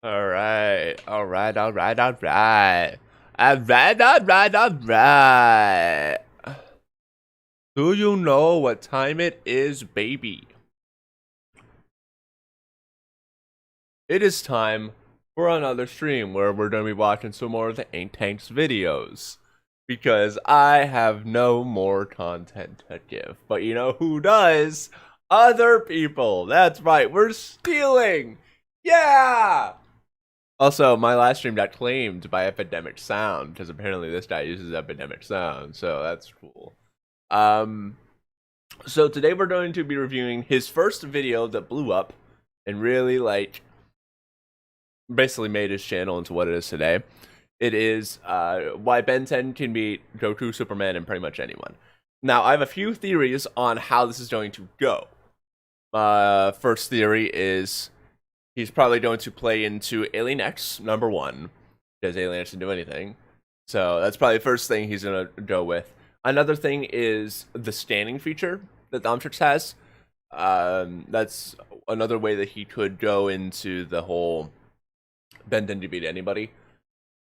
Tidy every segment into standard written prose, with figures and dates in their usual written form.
Alright, alright, alright, alright. Alright, alright, alright. Do you know what time it is, baby? It is time for another stream where we're going to be watching some more of the Ain't Tanks videos. Because I have no more content to give. But you know who does? Other people. That's right, we're stealing! Yeah! Also, my last stream got claimed by Epidemic Sound, because apparently this guy uses Epidemic Sound, so that's cool. So today we're going to be reviewing his first video that blew up, and really, basically made his channel into what it is today. It is, why Ben 10 can beat Goku, Superman, and pretty much anyone. Now, I have a few theories on how this is going to go. First theory is he's probably going to play into Alien X, number one, because Alien X can do anything. So that's probably the first thing he's going to go with. Another thing is the standing feature that the Omnitrix has. That's another way that he could go into the whole Ben 10 to beat anybody,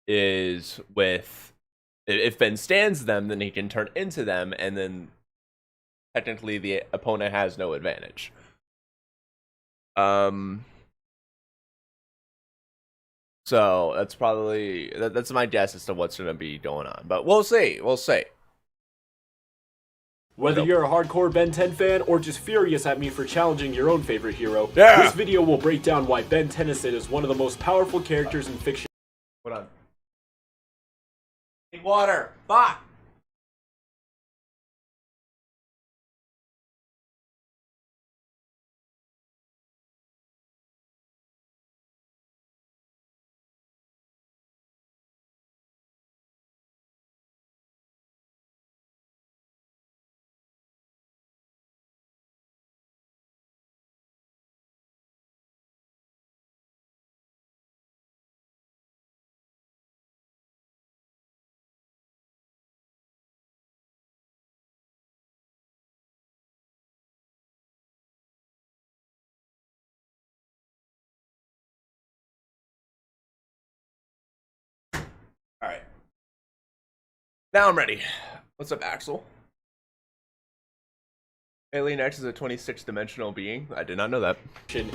is with, if Ben stands them, then he can turn into them, and then technically the opponent has no advantage. So that's probably that's my guess as to what's going to be going on, but we'll see. We'll see. Whether you're a hardcore Ben 10 fan or just furious at me for challenging your own favorite hero, Yeah. This video will break down why Ben Tennyson is one of the most powerful characters in fiction. Hold on. Need water. Fuck. All right. Now I'm ready. What's up, Axel? Alien X is a 26-dimensional being. I did not know that.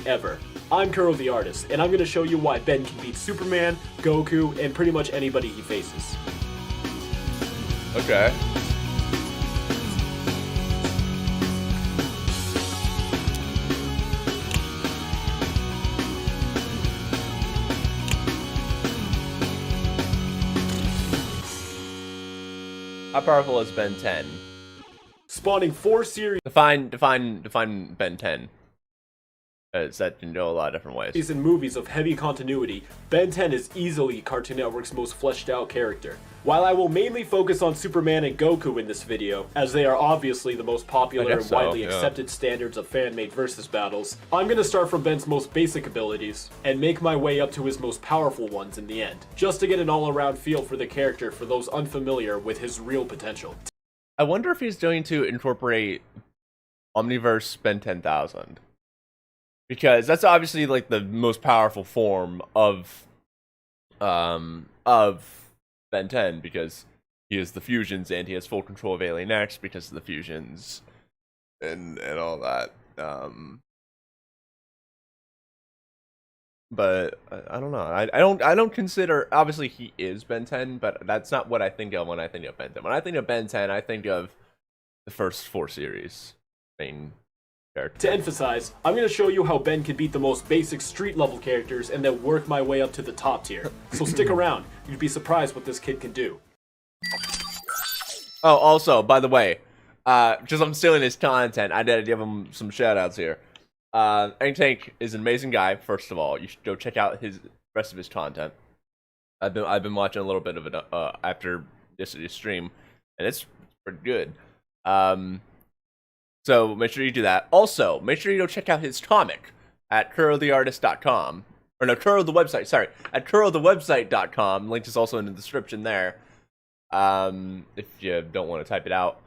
Ever. I'm Kuro the Artist, and I'm going to show you why Ben can beat Superman, Goku, and pretty much anybody he faces. Okay. How powerful is Ben 10? Spawning 4 series Define Ben 10. That can go a lot of different ways. and movies of heavy continuity, Ben 10 is easily Cartoon Network's most fleshed out character. While I will mainly focus on Superman and Goku in this video, as they are obviously the most popular and widely accepted standards of fan-made versus battles, I'm gonna start from Ben's most basic abilities, and make my way up to his most powerful ones in the end, just to get an all-around feel for the character for those unfamiliar with his real potential. I wonder if he's going to incorporate Omniverse Ben 10,000. Because that's obviously like the most powerful form of Ben 10, because he has the fusions and he has full control of Alien X because of the fusions and all that. But I don't know. I don't consider, obviously he is Ben 10, but that's not what I think of when I think of Ben 10. When I think of Ben 10, I think of the first 4 series main character. To emphasize, I'm going to show you how Ben can beat the most basic street level characters and then work my way up to the top tier. So stick around, you'd be surprised what this kid can do. Oh, also, by the way, because I'm stealing his content, I gotta give him some shoutouts here. Ain't Tank is an amazing guy. First of all, you should go check out his rest of his content. I've been watching a little bit of it after this stream, and it's pretty good. So make sure you do that. Also, make sure you go check out his comic at kurotheartist.com. Or no, Kuro the website, sorry. At kurothewebsite.com. Link is also in the description there. If you don't want to type it out.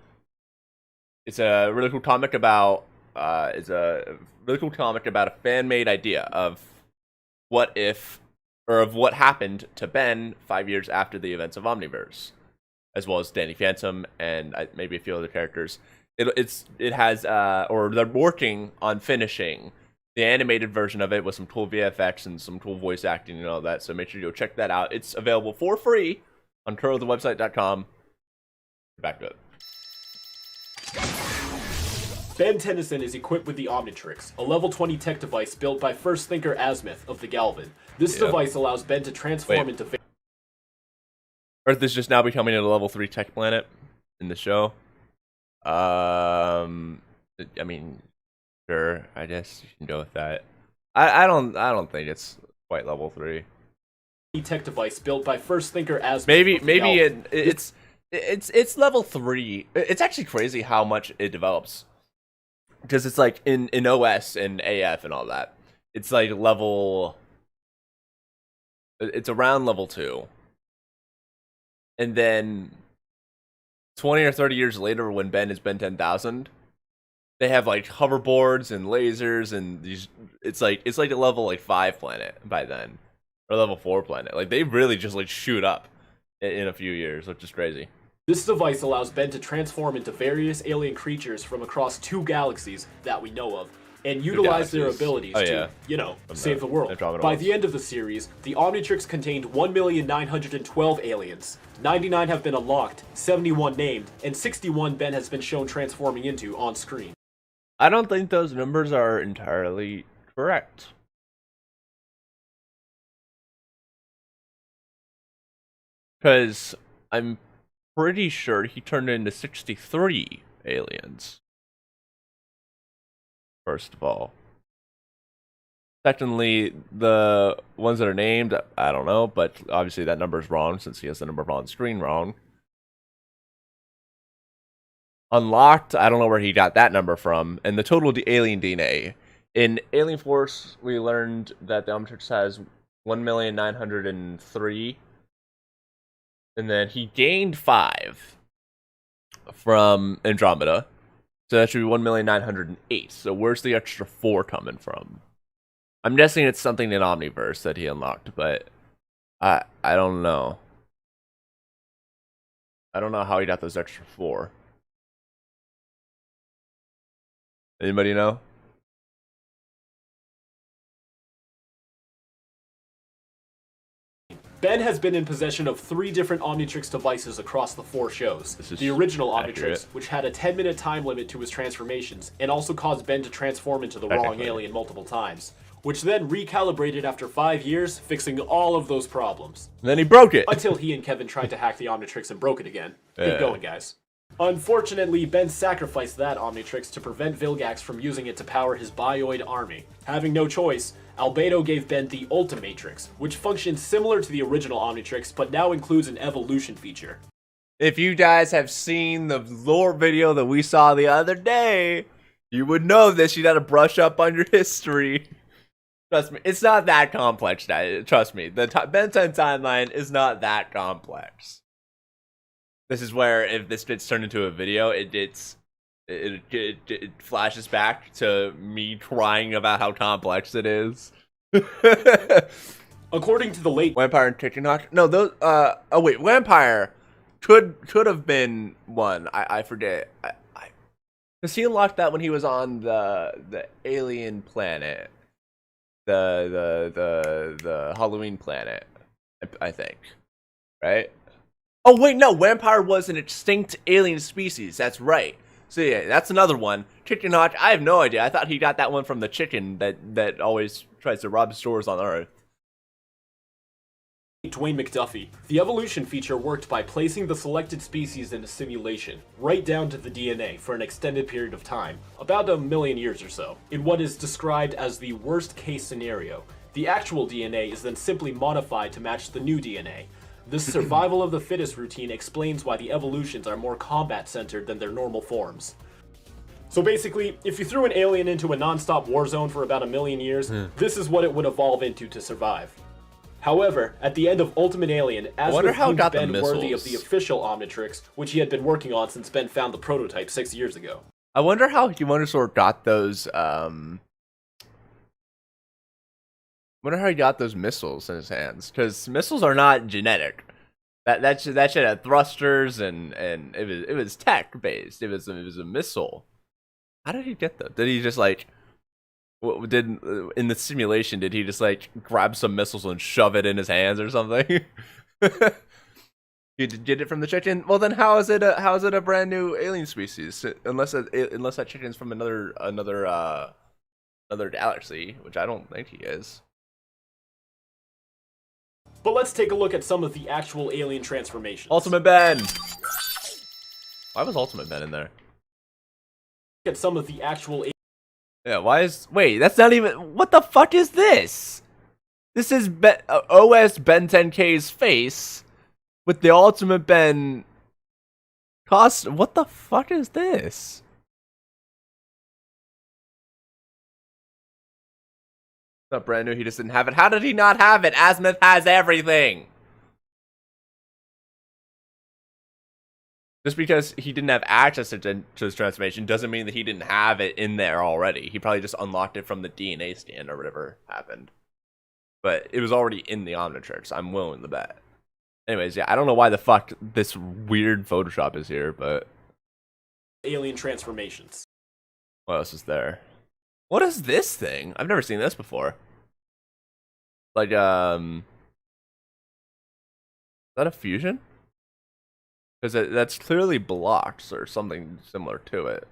It's a really cool comic about a fan-made idea of what if or of what happened to Ben 5 years after the events of Omniverse, as well as Danny Phantom and maybe a few other characters. It has or they're working on finishing the animated version of it with some cool VFX and some cool voice acting and all that. So make sure you go check that out. It's available for free on curlthewebsite.com. Back to it. Ben Tennyson is equipped with the Omnitrix, a level 20 tech device built by first thinker Azimuth of the Galvin. This device allows Ben to transform into... Earth is just now becoming a level 3 tech planet in the show. I mean, sure, I guess you can go with that. I don't think it's quite level 3. Tech device built by first thinker Azimuth. Maybe it's level 3. It's actually crazy how much it develops. Because it's like in OS and AF and all that. It's like level... It's around level 2. And then 20 or 30 years later when Ben is Ben 10,000, they have like hoverboards and lasers and these... It's like a level like 5 planet by then. Or level 4 planet. Like they really just like shoot up in a few years, which is crazy. This device allows Ben to transform into various alien creatures from across 2 galaxies that we know of, and utilize their abilities to, save the world. By the end of the series, the Omnitrix contained 1,912 aliens. 99 have been unlocked, 71 named, and 61 Ben has been shown transforming into on screen. I don't think those numbers are entirely correct. Because I'm pretty sure he turned into 63 aliens. First of all. Secondly, the ones that are named, I don't know, but obviously that number is wrong since he has the number on screen wrong. Unlocked, I don't know where he got that number from. And the total alien DNA. In Alien Force, we learned that the Omnitrix has 1,903. And then he gained 5 from Andromeda. So that should be 1,908. So where's the extra 4 coming from? I'm guessing it's something in Omniverse that he unlocked, but I don't know. I don't know how he got those extra 4. Anybody know? Ben has been in possession of 3 different Omnitrix devices across the 4 shows. The original Omnitrix, which had a 10-minute time limit to his transformations, and also caused Ben to transform into the wrong alien multiple times, which then recalibrated after 5 years, fixing all of those problems. And then he broke it! Until he and Kevin tried to hack the Omnitrix and broke it again. Good going, guys. Unfortunately, Ben sacrificed that Omnitrix to prevent Vilgax from using it to power his Bioid army. Having no choice, Albedo gave Ben the Ultimatrix, which functions similar to the original Omnitrix, but now includes an evolution feature. If you guys have seen the lore video that we saw the other day, you would know this. You gotta brush up on your history. Trust me, it's not that complex, guys. Trust me, the Ben 10 timeline is not that complex. This is where, if this gets turned into a video, it flashes back to me crying about how complex it is. According to the late Vampire and Chicken Hawk. No, those. Oh wait, Vampire could have been one. I forget. Because he unlocked that when he was on the alien planet, the Halloween planet, I think, right? Oh wait, no, Vampire was an extinct alien species. That's right. So yeah, that's another one. Chicken Hawk, I have no idea. I thought he got that one from the chicken that always tries to rob stores on Earth. Dwayne McDuffie. The evolution feature worked by placing the selected species in a simulation, right down to the DNA, for an extended period of time, about 1 million years or so, in what is described as the worst case scenario. The actual DNA is then simply modified to match the new DNA. This survival of the fittest routine explains why the evolutions are more combat-centered than their normal forms. So basically, if you threw an alien into a non-stop war zone for about 1 million years, this is what it would evolve into to survive. However, at the end of Ultimate Alien, Azimuth deemed Ben worthy of the official Omnitrix, which he had been working on since Ben found the prototype 6 years ago. I wonder how Humanosaur got those, Wonder how he got those missiles in his hands, because missiles are not genetic. That shit had thrusters and it was tech based. It was a missile. How did he get them? Did he just like in the simulation? Did he just like grab some missiles and shove it in his hands or something? You did it from the chicken. Well, then how is it a brand new alien species? Unless that chicken's from another galaxy, which I don't think he is. But let's take a look at some of the actual alien transformations. Ultimate Ben. Why was Ultimate Ben in there? At some of the actual. Yeah. Why is? Wait, that's not even. What the fuck is this? This is OS Ben 10K's face with the Ultimate Ben costume. What the fuck is this? Not brand new. He just didn't have it. How did he not have it? Azimuth has everything. Just because he didn't have access to his transformation doesn't mean that he didn't have it in there already. He probably just unlocked it from the DNA scan or whatever happened. But it was already in the Omnitrix. I'm willing to bet. Anyways, yeah, I don't know why the fuck this weird Photoshop is here, but alien transformations. What else is there? What is this thing? I've never seen this before. Like, is that a fusion? Because that's clearly blocked or something similar to it.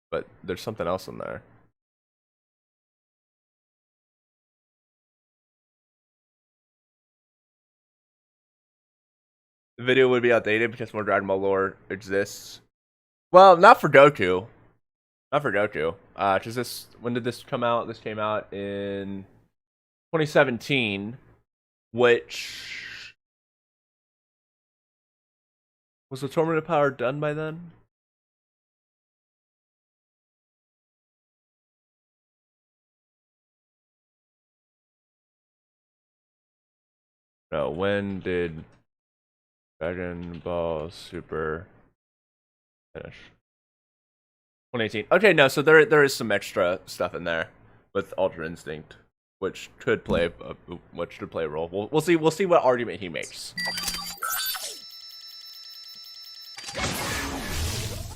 But there's something else in there. The video would be outdated because more Dragon Ball lore exists. Well, not for Goku. Not for Goku. Cause when did this come out? This came out in 2017, which was the Tournament of Power done by then? No, when did Dragon Ball Super finish? 2018. Okay, no, so there is some extra stuff in there with Ultra Instinct, which could play a role. We'll see what argument he makes.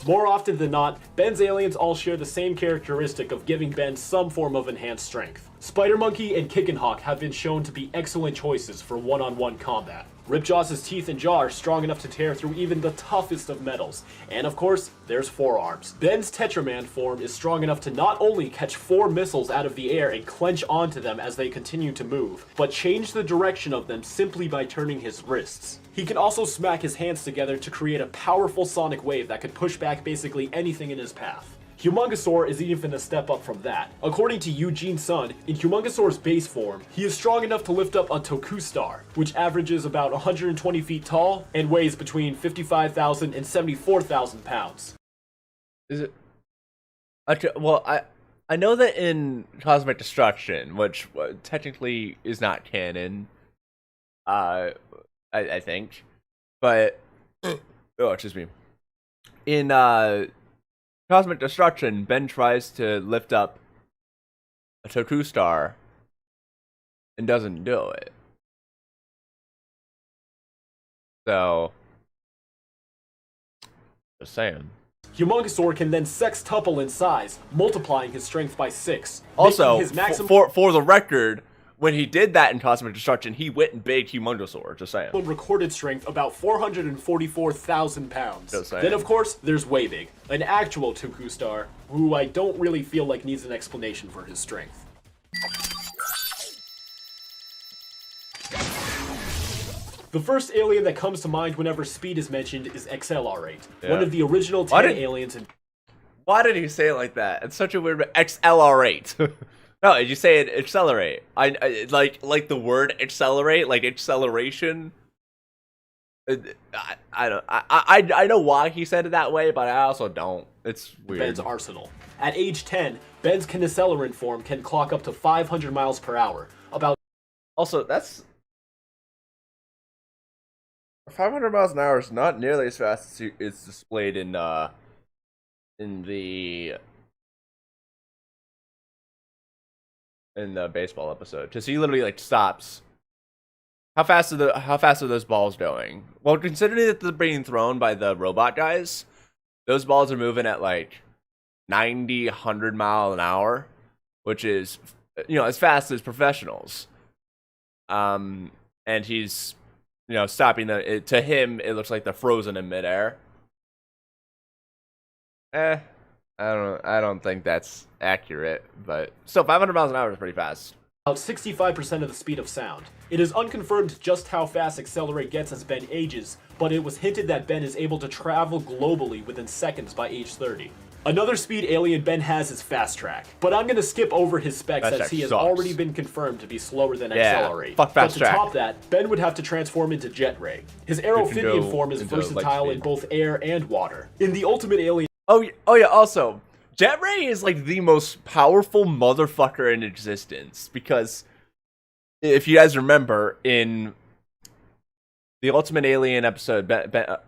More often than not, Ben's aliens all share the same characteristic of giving Ben some form of enhanced strength. Spider Monkey and Kickenhawk have been shown to be excellent choices for one-on-one combat. Ripjaw's teeth and jaw are strong enough to tear through even the toughest of metals. And of course, there's forearms. Ben's Tetraman form is strong enough to not only catch 4 missiles out of the air and clench onto them as they continue to move, but change the direction of them simply by turning his wrists. He can also smack his hands together to create a powerful sonic wave that could push back basically anything in his path. Humongosaur is even a step up from that. According to Eugene Sun, in Humongosaur's base form, he is strong enough to lift up a Toku star, which averages about 120 feet tall and weighs between 55,000 and 74,000 pounds. Is it? Okay, well, I know that in Cosmic Destruction, which technically is not canon, I think, but oh, excuse me, in Cosmic Destruction, Ben tries to lift up a Toku star and doesn't do it. So, just saying. Humongosaur can then sextuple in size, multiplying his strength by 6. Also, his maximum for the record, when he did that in Cosmic Destruction, he went and big Humongosaur, just saying. Recorded strength about 444,000 pounds. Just saying. Then of course, there's Waybig, an actual Toku star, who I don't really feel like needs an explanation for his strength. The first alien that comes to mind whenever speed is mentioned is XLR8, one of the original 10 aliens. Why did he say it like that? It's such a weird XLR8. No, did you say it accelerate? I like the word accelerate, like acceleration. I know why he said it that way, but I also don't. It's weird. Ben's arsenal. At age 10, Ben's Kinecellulant form can clock up to 500 miles per hour. Also, that's 500 miles an hour is not nearly as fast as it's displayed in the in the baseball episode, because he literally like stops. How fast are those balls going? Well, considering that they're being thrown by the robot guys, those balls are moving at like 90, 100 mile an hour, which is, you know, as fast as professionals. And he's, you know, stopping to him, it looks like they're frozen in midair. I don't think that's accurate, but still 500 miles an hour is pretty fast. About 65% of the speed of sound. It is unconfirmed just how fast Accelerate gets as Ben ages, but it was hinted that Ben is able to travel globally within seconds by age 30. Another speed alien Ben has is Fast Track, but I'm going to skip over his specs as he has already been confirmed to be slower than Accelerate. Fuck Fast Track. But to top that, Ben would have to transform into Jet Ray. His Aerophidian form is versatile in both air and water. In the Ultimate Alien... Oh yeah, also, Jet Ray is like the most powerful motherfucker in existence, because if you guys remember in the Ultimate Alien episode,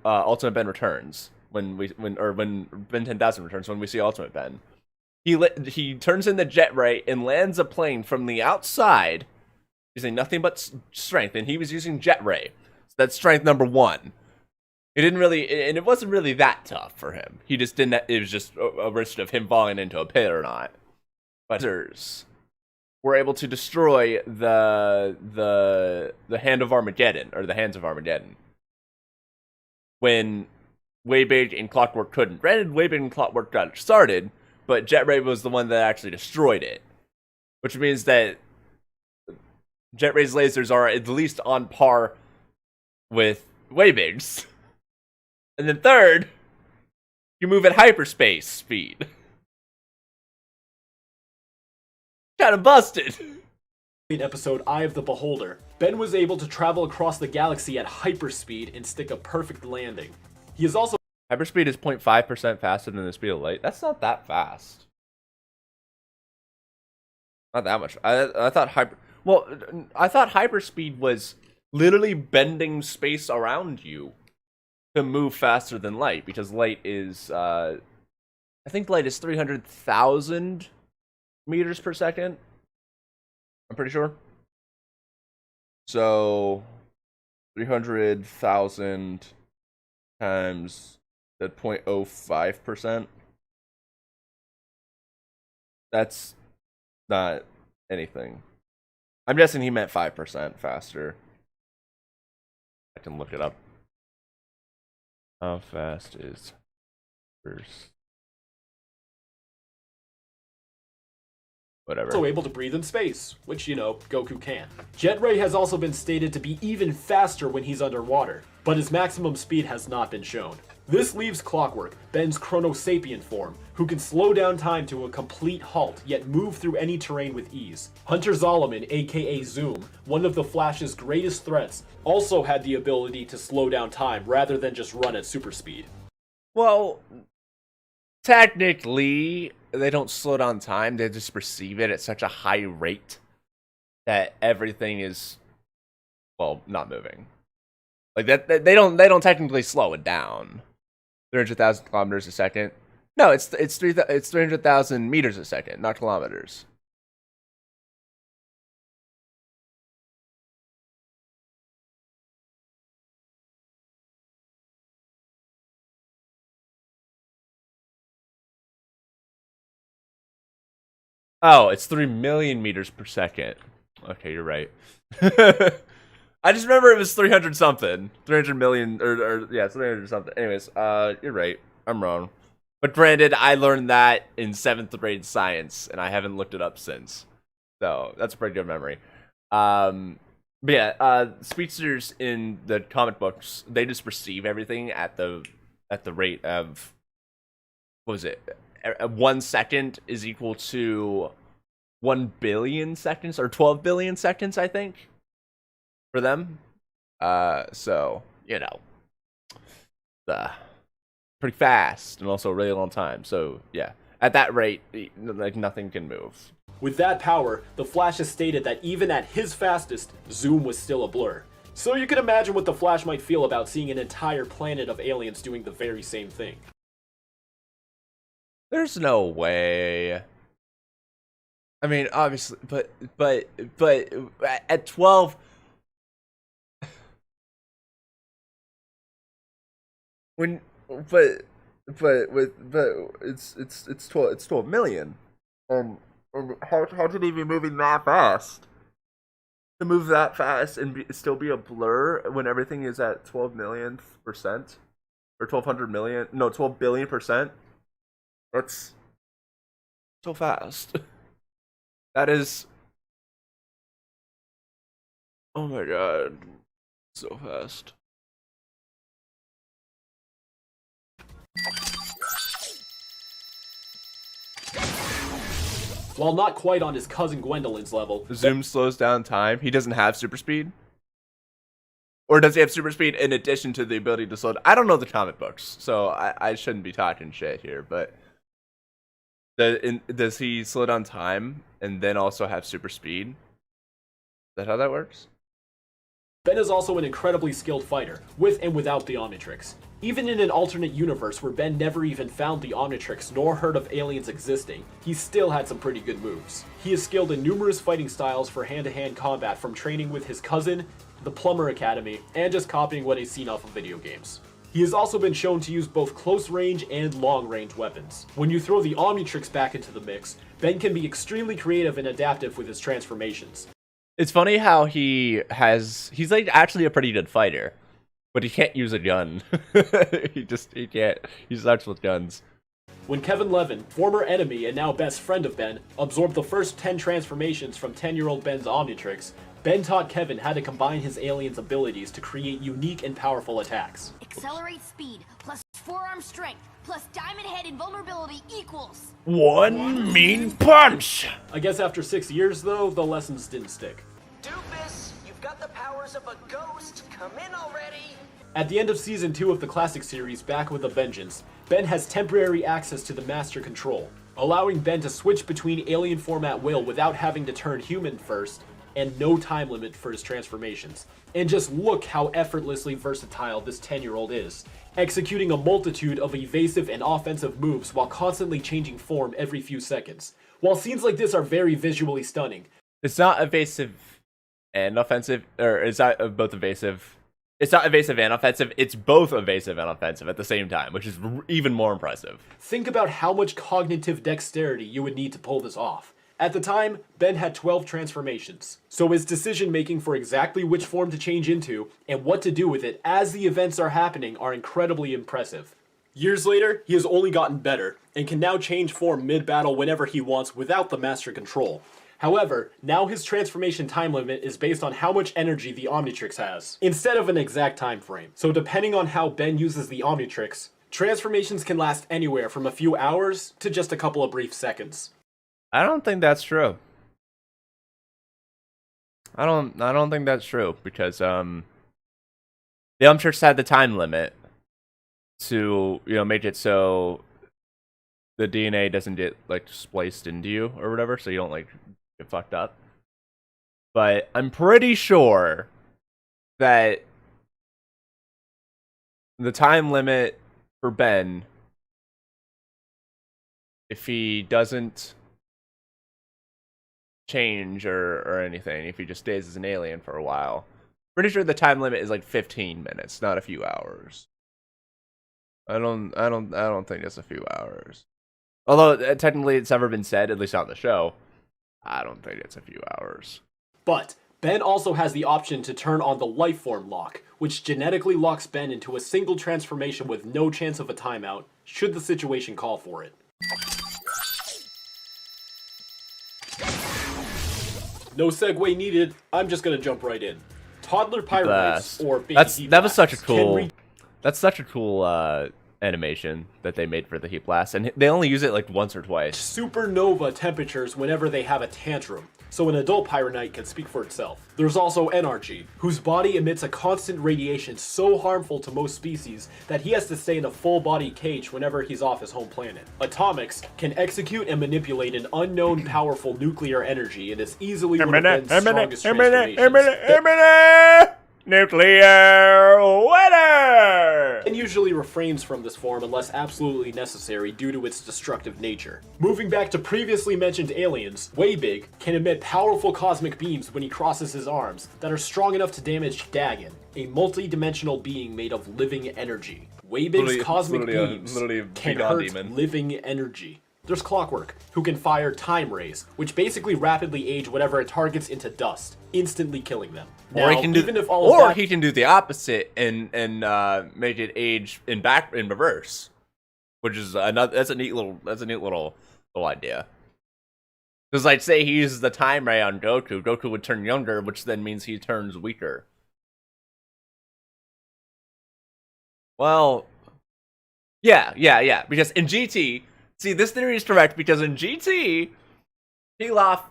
Ultimate Ben Returns, when Ben 10,000 returns, when we see Ultimate Ben, he turns into Jet Ray and lands a plane from the outside using nothing but strength, and he was using Jet Ray. So that's strength number 1. It didn't really, and it wasn't really that tough for him. He just didn't. It was just a risk of him falling into a pit or not. But were able to destroy the Hand of Armageddon, or the Hands of Armageddon, when Waybig and Clockwork couldn't. Granted, Waybig and Clockwork got it started, but Jet Ray was the one that actually destroyed it, which means that Jet Ray's lasers are at least on par with Waybig's. And then third, you move at hyperspace speed. Kinda busted. In episode Eye of the Beholder, Ben was able to travel across the galaxy at hyperspeed and stick a perfect landing. He is also... Hyperspeed is 0.5% faster than the speed of light. That's not that fast. Not that much. I thought hyperspeed was literally bending space around you to move faster than light, because light is I think light is 300,000 meters per second. I'm pretty sure. So 300,000 times the 0.05%. That's not anything. I'm guessing he meant 5% faster. I can look it up. How fast is first? Whatever. Also able to breathe in space, which, you know, Goku can. Jet Ray has also been stated to be even faster when he's underwater, but his maximum speed has not been shown. This leaves Clockwork, Ben's Chrono Sapien form, who can slow down time to a complete halt, yet move through any terrain with ease. Hunter Zolomon, aka Zoom, one of the Flash's greatest threats, also had the ability to slow down time rather than just run at super speed. Well, technically, they don't slow down time, they just perceive it at such a high rate that everything is, well, not moving. Like that, they don't technically slow it down. 300,000 kilometers a second. No, it's 300,000 meters a second, not kilometers. Oh, it's 3 million meters per second. Okay, you're right. I just remember it was 300 something. 300 million, or yeah, 300 something. Anyways, you're right. I'm wrong. But granted, I learned that in 7th grade science, and I haven't looked it up since. So, that's a pretty good memory. But yeah, speedsters in the comic books, they just perceive everything at the rate of, what was it? 1 second is equal to 1 billion seconds, or 12 billion seconds, I think, for them. So, you know, pretty fast, and also a really long time. So, yeah, at that rate, like, nothing can move. With that power, the Flash has stated that even at his fastest, Zoom was still a blur. So you can imagine what the Flash might feel about seeing an entire planet of aliens doing the very same thing. There's no way. I mean, obviously, but at 12, when but it's 12 million. How did he be moving that fast? To move that fast and still be a blur when everything is at 12 million% or 1200 million? No, 12 billion%. That's so fast. That is, oh my god, so fast. While not quite on his cousin Gwendolyn's level, Zoom slows down time. He doesn't have super speed? Or does he have super speed in addition to the ability to slow down? I don't know the comic books, so I shouldn't be talking shit here, but does he slow down time and then also have super speed? Is that how that works? Ben is also an incredibly skilled fighter, with and without the Omnitrix. Even in an alternate universe where Ben never even found the Omnitrix nor heard of aliens existing, he still had some pretty good moves. He is skilled in numerous fighting styles for hand-to-hand combat, from training with his cousin, the Plumber Academy, and just copying what he's seen off of video games. He has also been shown to use both close-range and long-range weapons. When you throw the Omnitrix back into the mix, Ben can be extremely creative and adaptive with his transformations. It's funny how he's like actually a pretty good fighter, but he can't use a gun. he can't. He starts with guns. When Kevin Levin, former enemy and now best friend of Ben, absorbed the first 10 transformations from 10-year-old Ben's Omnitrix, Ben taught Kevin how to combine his alien's abilities to create unique and powerful attacks. Accelerate speed plus forearm strength plus diamond head invulnerability equals one mean punch! I guess after 6 years though, the lessons didn't stick. Doofus, you've got the powers of a ghost. Come in already. At the end of Season 2 of the classic series, Back with a Vengeance, Ben has temporary access to the Master Control, allowing Ben to switch between alien form at will without having to turn human first, and no time limit for his transformations. And just look how effortlessly versatile this 10-year-old is, executing a multitude of evasive and offensive moves while constantly changing form every few seconds. While scenes like this are very visually stunning, it's not evasive and offensive, or it's not both evasive. It's not evasive and offensive, it's both evasive and offensive at the same time, which is even more impressive. Think about how much cognitive dexterity you would need to pull this off. At the time, Ben had 12 transformations, so his decision-making for exactly which form to change into and what to do with it as the events are happening are incredibly impressive. Years later, he has only gotten better, and can now change form mid-battle whenever he wants without the Master Control. However, now his transformation time limit is based on how much energy the Omnitrix has, instead of an exact time frame. So depending on how Ben uses the Omnitrix, transformations can last anywhere from a few hours to just a couple of brief seconds. I don't think that's true. I don't think that's true, because the Omnitrix had the time limit to, make it so the DNA doesn't get like spliced into you or whatever, so you don't like get fucked up. But I'm pretty sure that the time limit for Ben, if he doesn't change or anything, if he just stays as an alien for a while, pretty sure the time limit is like 15 minutes, not a few hours. I don't think it's a few hours. Although technically it's never been said, at least on the show, I don't think it's a few hours. But Ben also has the option to turn on the Lifeform Lock, which genetically locks Ben into a single transformation with no chance of a timeout, should the situation call for it. No segue needed, I'm just gonna jump right in. Toddler Pyromates, or Baby Heat that was such a Blasts, that's such a cool animation that they made for the Heat Blast, and they only use it like once or twice. Supernova temperatures whenever they have a tantrum, so an adult Pyronite can speak for itself. There's also NRG, whose body emits a constant radiation so harmful to most species that he has to stay in a full-body cage whenever he's off his home planet. Atomics can execute and manipulate an unknown powerful nuclear energy and is easily one of Ben's strongest transformations. nuclear winner! And usually refrains from this form unless absolutely necessary due to its destructive nature. Moving back to previously mentioned aliens, Waybig can emit powerful cosmic beams when he crosses his arms that are strong enough to damage Dagon, a multi-dimensional being made of living energy. Waybig's cosmic beams can hurt living energy. There's Clockwork, who can fire time rays, which basically rapidly age whatever it targets into dust, instantly killing them. Now, Or he can do, even if all of that, he can do the opposite and make it age in reverse, which is that's a neat little idea. Because like say he uses the time ray on Goku, Goku would turn younger, which then means he turns weaker. Well, yeah. Because in GT, see, this theory is correct because in GT, Pilaf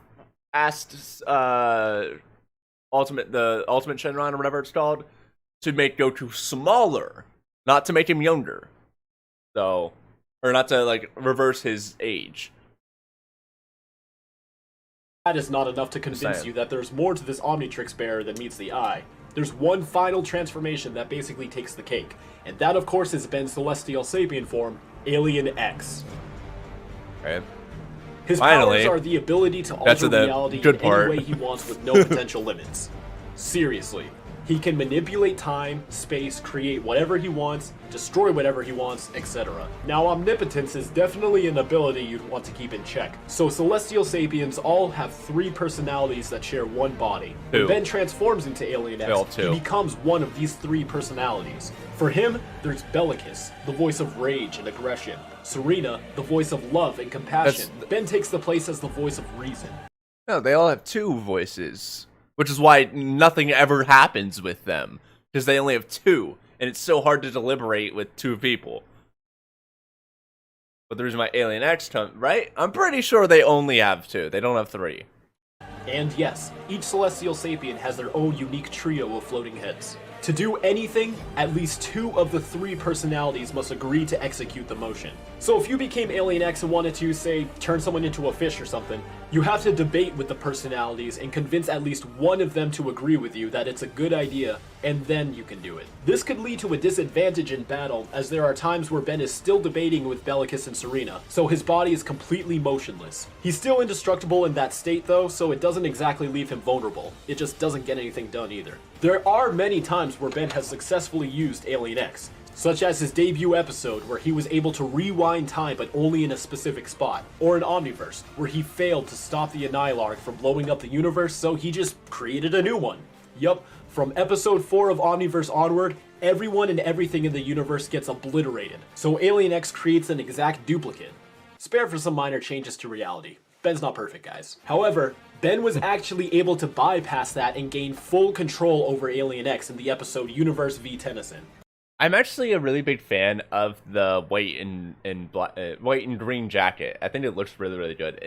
asked the Ultimate Shenron or whatever it's called to make Goku smaller, not to make him younger. So, or not to like reverse his age. That is not enough to convince you that there's more to this Omnitrix bearer than meets the eye. There's one final transformation that basically takes the cake, and that of course is Ben's Celestial Sapien form, Alien X. Okay. His powers are the ability to alter reality in any way he wants with no potential limits. Seriously. He can manipulate time, space, create whatever he wants, destroy whatever he wants, etc. Now, omnipotence is definitely an ability you'd want to keep in check. So Celestial Sapiens all have 3 personalities that share one body. When Ben transforms into Alien X, he becomes one of these 3 personalities. For him, there's Bellicus, the voice of rage and aggression. Serena, the voice of love and compassion. Ben takes the place as the voice of reason. No, they all have 2 voices. Which is why nothing ever happens with them. Because they only have 2. And it's so hard to deliberate with 2 people. But the reason why Alien X comes, right? I'm pretty sure they only have 2. They don't have 3. And yes, each Celestial Sapien has their own unique trio of floating heads. To do anything, at least 2 of the 3 personalities must agree to execute the motion. So if you became Alien X and wanted to, say, turn someone into a fish or something, you have to debate with the personalities and convince at least one of them to agree with you that it's a good idea, and then you can do it. This could lead to a disadvantage in battle, as there are times where Ben is still debating with Bellicus and Serena, so his body is completely motionless. He's still indestructible in that state though, so it doesn't exactly leave him vulnerable. It just doesn't get anything done either. There are many times where Ben has successfully used Alien X, such as his debut episode where he was able to rewind time but only in a specific spot, or in Omniverse, where he failed to stop the Unaired from blowing up the universe, so he just created a new one. Yup, from episode 4 of Omniverse onward, everyone and everything in the universe gets obliterated, so Alien X creates an exact duplicate. Spare for some minor changes to reality. Ben's not perfect, guys. However, Ben was actually able to bypass that and gain full control over Alien X in the episode Universe v Tennyson. I'm actually a really big fan of the white and green jacket. I think it looks really, really good.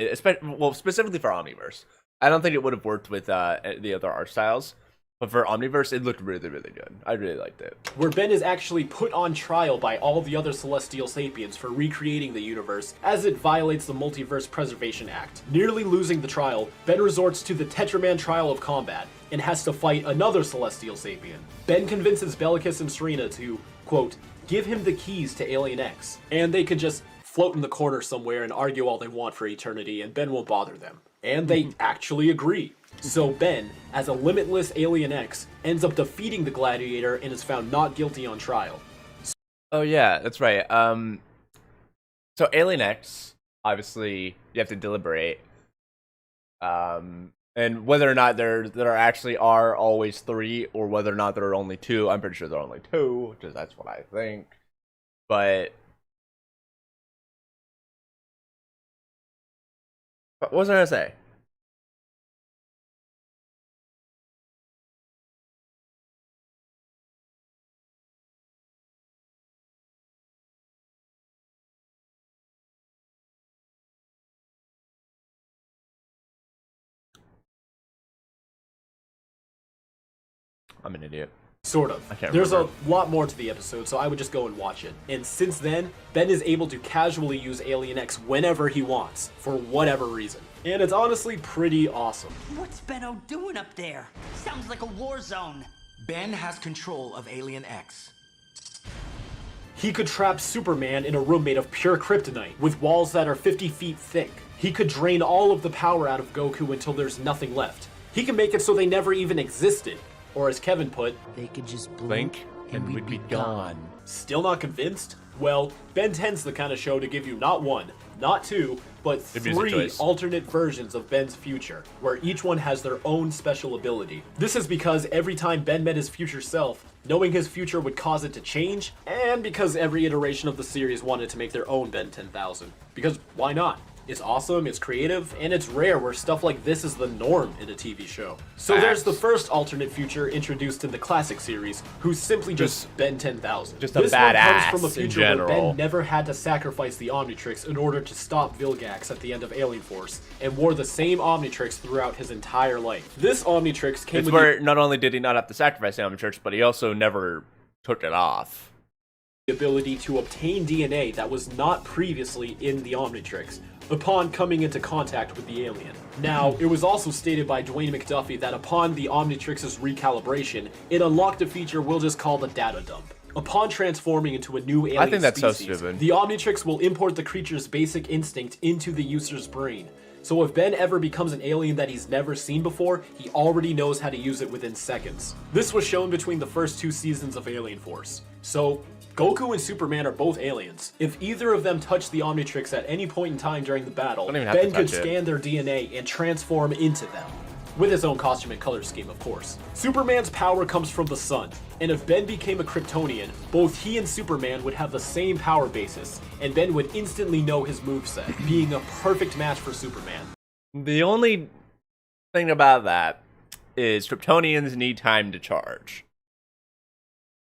Specifically for Omniverse. I don't think it would have worked with the other art styles. But for Omniverse, it looked really, really good. I really liked it. Where Ben is actually put on trial by all the other Celestial Sapiens for recreating the universe, as it violates the Multiverse Preservation Act. Nearly losing the trial, Ben resorts to the Tetraman Trial of Combat, and has to fight another Celestial Sapien. Ben convinces Bellicus and Serena to, quote, give him the keys to Alien X, and they can just float in the corner somewhere and argue all they want for eternity, and Ben won't bother them. And they actually agree. So Ben, as a limitless Alien X, ends up defeating the Gladiator and is found not guilty on trial. Oh yeah, that's right. So Alien X, obviously, you have to deliberate. And whether or not there actually are always 3, or whether or not there are only 2, I'm pretty sure there are only 2, because that's what I think. But what was I gonna say? I'm an idiot. Sort of. There's a lot more to the episode, so I would just go and watch it. And since then, Ben is able to casually use Alien X whenever he wants, for whatever reason. And it's honestly pretty awesome. What's Benno doing up there? Sounds like a war zone. Ben has control of Alien X. He could trap Superman in a room made of pure kryptonite, with walls that are 50 feet thick. He could drain all of the power out of Goku until there's nothing left. He can make it so they never even existed. Or as Kevin put, they could just blink and we'd be gone. Still not convinced? Well, Ben 10's the kind of show to give you not one, not two, but three alternate versions of Ben's future, where each one has their own special ability. This is because every time Ben met his future self, knowing his future would cause it to change, and because every iteration of the series wanted to make their own Ben 10,000. Because why not? It's awesome, it's creative, and it's rare where stuff like this is the norm in a TV show. So there's the first alternate future introduced in the classic series, who's simply just Ben 10,000. Just a badass one comes from a future where Ben never had to sacrifice the Omnitrix in order to stop Vilgax at the end of Alien Force, and wore the same Omnitrix throughout his entire life. This Omnitrix came with where not only did he not have to sacrifice the Omnitrix, but he also never took it off. The ability to obtain DNA that was not previously in the Omnitrix upon coming into contact with the alien. Now, it was also stated by Dwayne McDuffie that upon the Omnitrix's recalibration, it unlocked a feature we'll just call the data dump. Upon transforming into a new alien I think that's species, so stupid. The Omnitrix will import the creature's basic instinct into the user's brain. So if Ben ever becomes an alien that he's never seen before, he already knows how to use it within seconds. This was shown between the first 2 seasons of Alien Force. So, Goku and Superman are both aliens. If either of them touch the Omnitrix at any point in time during the battle, Ben could scan their DNA and transform into them. With his own costume and color scheme, of course. Superman's power comes from the sun, and if Ben became a Kryptonian, both he and Superman would have the same power basis, and Ben would instantly know his moveset, being a perfect match for Superman. The only thing about that is Kryptonians need time to charge.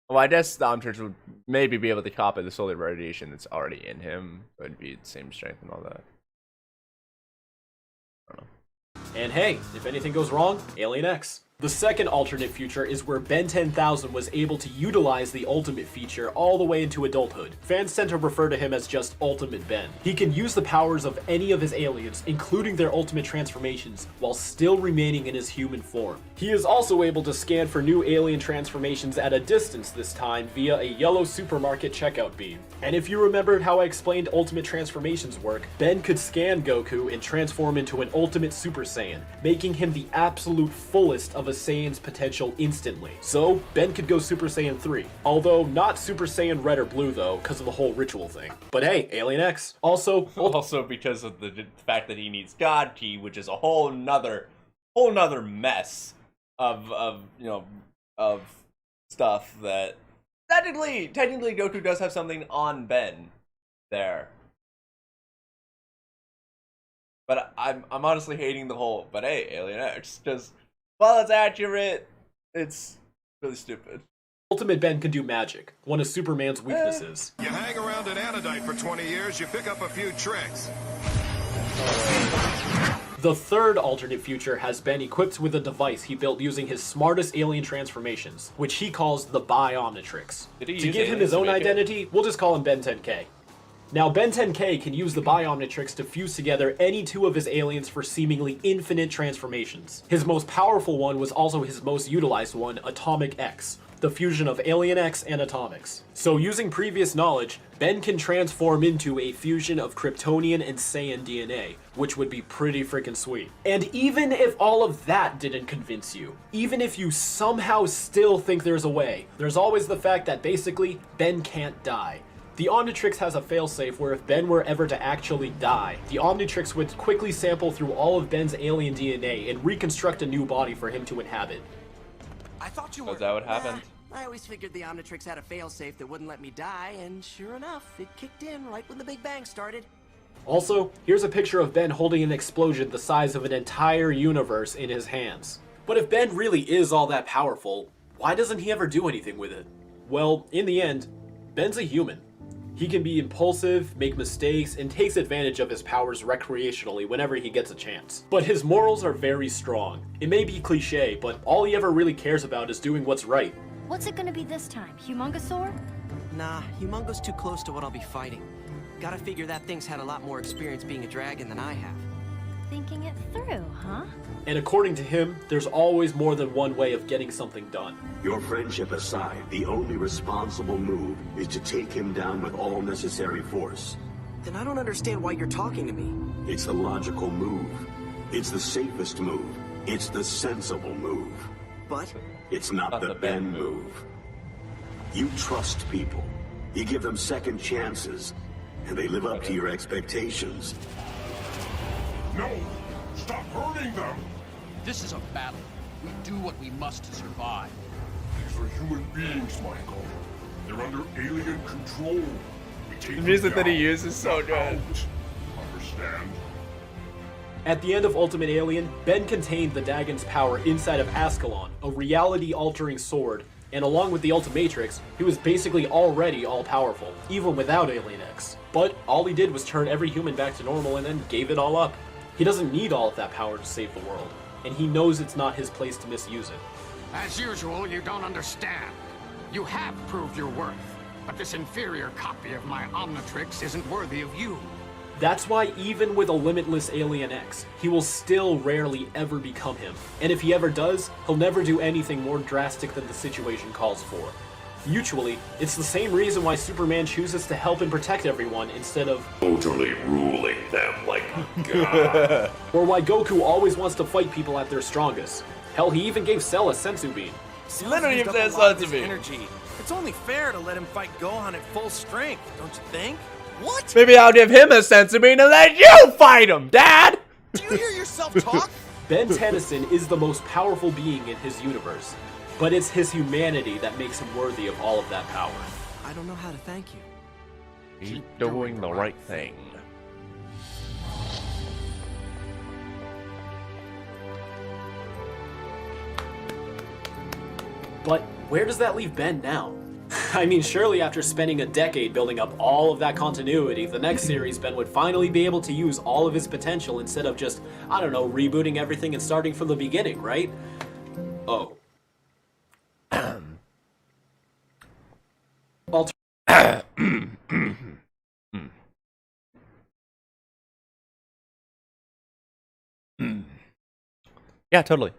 Well, I guess the Omnitrix would maybe be able to copy the solar radiation that's already in him. It would be the same strength and all that. I don't know. And hey, if anything goes wrong, Alien X. The second alternate future is where Ben 10,000 was able to utilize the ultimate feature all the way into adulthood. Fans tend to refer to him as just Ultimate Ben. He can use the powers of any of his aliens, including their ultimate transformations, while still remaining in his human form. He is also able to scan for new alien transformations at a distance this time via a yellow supermarket checkout beam. And if you remembered how I explained ultimate transformations work, Ben could scan Goku and transform into an ultimate Super Saiyan, making him the absolute fullest of a Saiyan's potential instantly. So, Ben could go Super Saiyan 3. Although, not Super Saiyan Red or Blue though, because of the whole ritual thing. But hey, Alien X. Also because of the fact that he needs God Key, which is a whole nother mess of stuff that technically Goku does have something on Ben there. But I'm honestly hating the whole, but hey, Alien X, just while it's accurate, it's really stupid. Ultimate Ben can do magic, one of Superman's weaknesses. You hang around an Anodite for 20 years, you pick up a few tricks. The third alternate future has Ben equipped with a device he built using his smartest alien transformations, which he calls the Bi-Omnitrix. To give him his own identity, we'll just call him Ben 10K. Now, Ben 10K can use the Bi-Omnitrix to fuse together any 2 of his aliens for seemingly infinite transformations. His most powerful one was also his most utilized one, Atomic X, the fusion of Alien X and Atomics. So using previous knowledge, Ben can transform into a fusion of Kryptonian and Saiyan DNA, which would be pretty freaking sweet. And even if all of that didn't convince you, even if you somehow still think there's a way, there's always the fact that basically, Ben can't die. The Omnitrix has a failsafe where if Ben were ever to actually die, the Omnitrix would quickly sample through all of Ben's alien DNA and reconstruct a new body for him to inhabit. I thought you were... Is that what happened? I always figured the Omnitrix had a failsafe that wouldn't let me die, and sure enough, it kicked in right when the Big Bang started. Also, here's a picture of Ben holding an explosion the size of an entire universe in his hands. But if Ben really is all that powerful, why doesn't he ever do anything with it? Well, in the end, Ben's a human. He can be impulsive, make mistakes, and takes advantage of his powers recreationally whenever he gets a chance. But his morals are very strong. It may be cliche, but all he ever really cares about is doing what's right. What's it gonna be this time? Humongosaur? Nah, Humongo's too close to what I'll be fighting. Gotta figure that thing's had a lot more experience being a dragon than I have. Thinking it through, huh? And according to him, there's always more than one way of getting something done. Your friendship aside, the only responsible move is to take him down with all necessary force. Then I don't understand why you're talking to me. It's the logical move. It's the safest move. It's the sensible move. But It's not the Ben move. You trust people. You give them second chances, and they live up to your expectations. No! Stop hurting them! This is a battle. We do what we must to survive. These are human beings, Michael. They're under alien control. We take The music them that he down, uses is so not good. out. Understand? At the end of Ultimate Alien, Ben contained the Dagon's power inside of Ascalon, a reality-altering sword, and along with the Ultimatrix, he was basically already all-powerful, even without Alien X. But all he did was turn every human back to normal and then gave it all up. He doesn't need all of that power to save the world, and he knows it's not his place to misuse it. As usual, you don't understand. You have proved your worth, but this inferior copy of my Omnitrix isn't worthy of you. That's why even with a limitless Alien X, he will still rarely ever become him. And if he ever does, he'll never do anything more drastic than the situation calls for. Mutually, it's the same reason why Superman chooses to help and protect everyone instead of totally ruling them like a god. or why Goku always wants to fight people at their strongest. Hell, he even gave Cell a senzu bean. Literally, used if up a there's lot of senzu his bean. energy. It's only fair to let him fight Gohan at full strength, don't you think? What? Maybe I'll give him a sense of being and let you fight him, Dad! Do you hear yourself talk? Ben Tennyson is the most powerful being in his universe, but it's his humanity that makes him worthy of all of that power. I don't know how to thank you. He's doing the right thing. But where does that leave Ben now? I mean, surely after spending a decade building up all of that continuity, the next series Ben would finally be able to use all of his potential instead of just, I don't know, rebooting everything and starting from the beginning, right? Oh. Yeah, totally.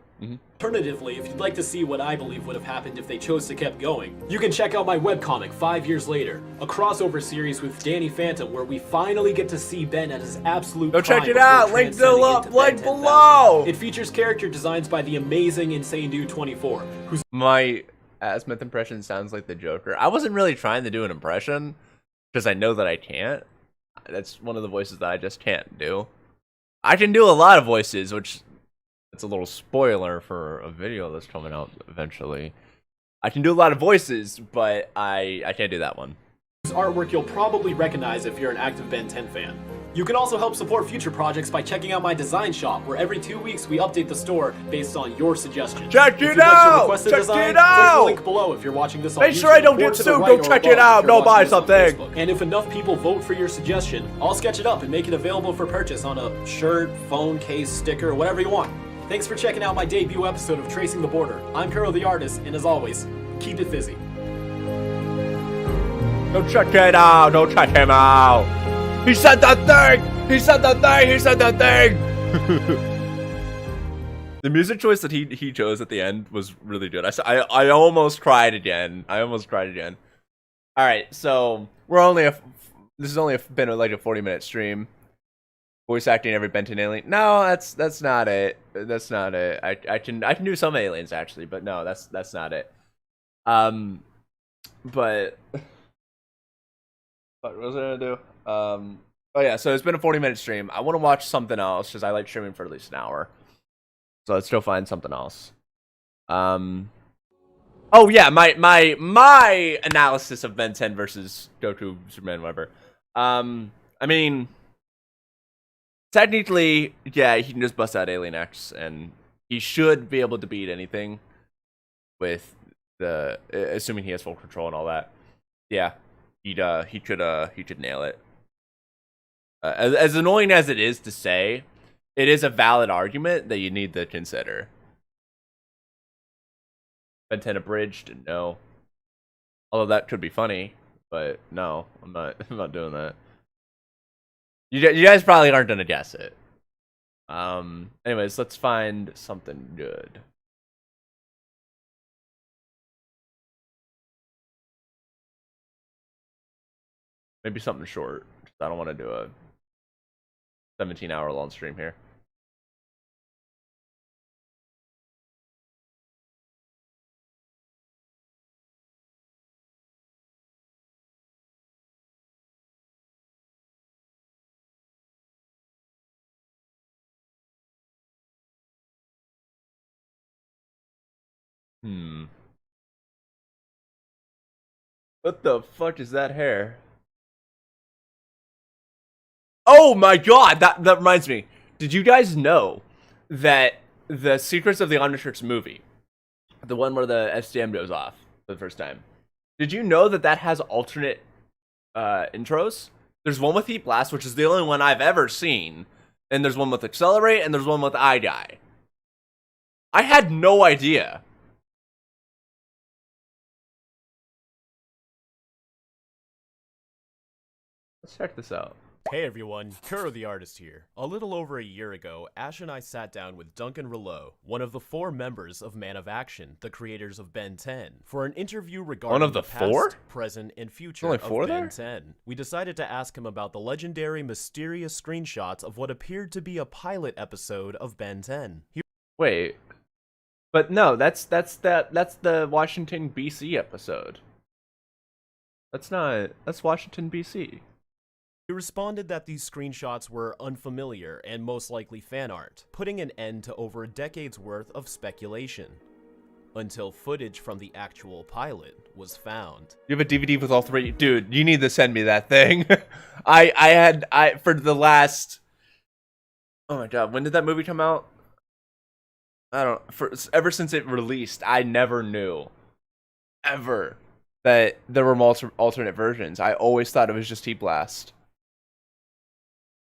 Alternatively, if you'd like to see what I believe would have happened if they chose to keep going, you can check out my webcomic 5 years later, a crossover series with Danny Phantom where we finally get to see Ben at his absolute Go prime check it before out! Link transcending into link Ben 10,000. below! It features character designs by the amazing Insane Dude 24, who's My Asmith impression sounds like the Joker. I wasn't really trying to do an impression, because I know that I can't. That's one of the voices that I just can't do. I can do a lot of voices, which... it's a little spoiler for a video that's coming out eventually. I can do a lot of voices, but I can't do that one. whose artwork you'll probably recognize if you're an active Ben 10 fan. You can also help support future projects by checking out my design shop, where every 2 weeks we update the store based on your suggestions. Check If it you'd like to out! request a Check design, it click out! the link below if you're watching this on Make YouTube, sure I don't or get to the sued. right Go or check above it out. if you're Go watching buy this on something. Facebook. And if enough people vote for your suggestion, I'll sketch it up and make it available for purchase on a shirt, phone case, sticker, whatever you want. Thanks for checking out my debut episode of Tracing the Border. I'm Kuro the Artist, and as always, keep it fizzy. Go check it out. Go check him out. He said that thing. He said that thing. He said that thing. The music choice that he chose at the end was really good. I almost cried again. I almost cried again. All right, so we're only this has only been like a 40-minute stream. Voice acting every Benton alien. No, that's not it. That's not it. I can do some aliens actually, but no, that's not it. But what was I gonna do? Oh yeah, so it's been a 40-minute stream. I want to watch something else because I like streaming for at least an hour. So let's go find something else. Oh yeah, my analysis of Ben 10 versus Goku, Superman, whatever. I mean, technically, yeah, he can just bust out Alien X, and he should be able to beat anything with the assuming he has full control and all that. Yeah, he could nail it. As annoying as it is to say, it is a valid argument that you need to consider. Ben 10 abridged? No. Although that could be funny, but no, I'm not doing that. You guys probably aren't gonna guess it. Anyways, let's find something good. Maybe something short. I don't want to do a 17-hour long stream here. What the fuck is that hair? Oh my god, that reminds me. Did you guys know that the Secrets of the Omnitrix movie, the one where the SDM goes off for the first time, did you know that that has alternate intros? There's one with Heat Blast, which is the only one I've ever seen, and there's one with Accelerate, and there's one with Eye Guy. I had no idea. Let's check this out. Hey everyone, Kuro the Artist here. A little over a year ago, Ash and I sat down with Duncan Rouleau, one of the 4 members of Man of Action, the creators of Ben 10, for an interview regarding the past, 4? present, and future of Ben 10. We decided to ask him about the legendary, mysterious screenshots of what appeared to be a pilot episode of Ben 10. Wait, but no, that's the Washington BC episode. That's Washington BC. He responded that these screenshots were unfamiliar and most likely fan art, putting an end to over a decade's worth of speculation. Until footage from the actual pilot was found. You have a DVD with all 3? Dude, you need to send me that thing. I for the last... Oh my god, when did that movie come out? I don't... Ever since it released, I never knew. Ever. That there were alternate versions. I always thought it was just Heat Blast.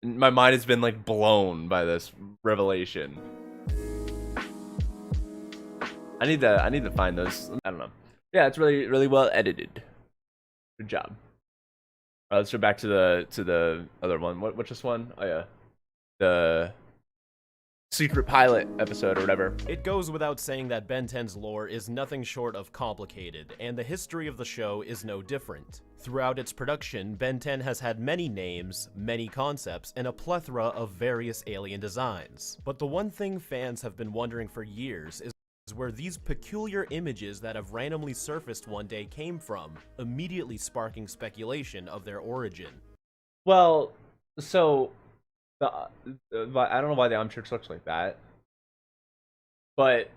My mind has been like blown by this revelation. I need to find those. I don't know. Yeah, it's really well edited. Good job. Let's go back to the other one. What's this one? Oh yeah, the secret pilot episode or whatever. It goes without saying that Ben 10's lore is nothing short of complicated, and the history of the show is no different. Throughout its production, Ben 10 has had many names, many concepts, and a plethora of various alien designs. But the one thing fans have been wondering for years is where these peculiar images that have randomly surfaced one day came from, immediately sparking speculation of their origin. Well, so I don't know why the Omnitrix looks like that, but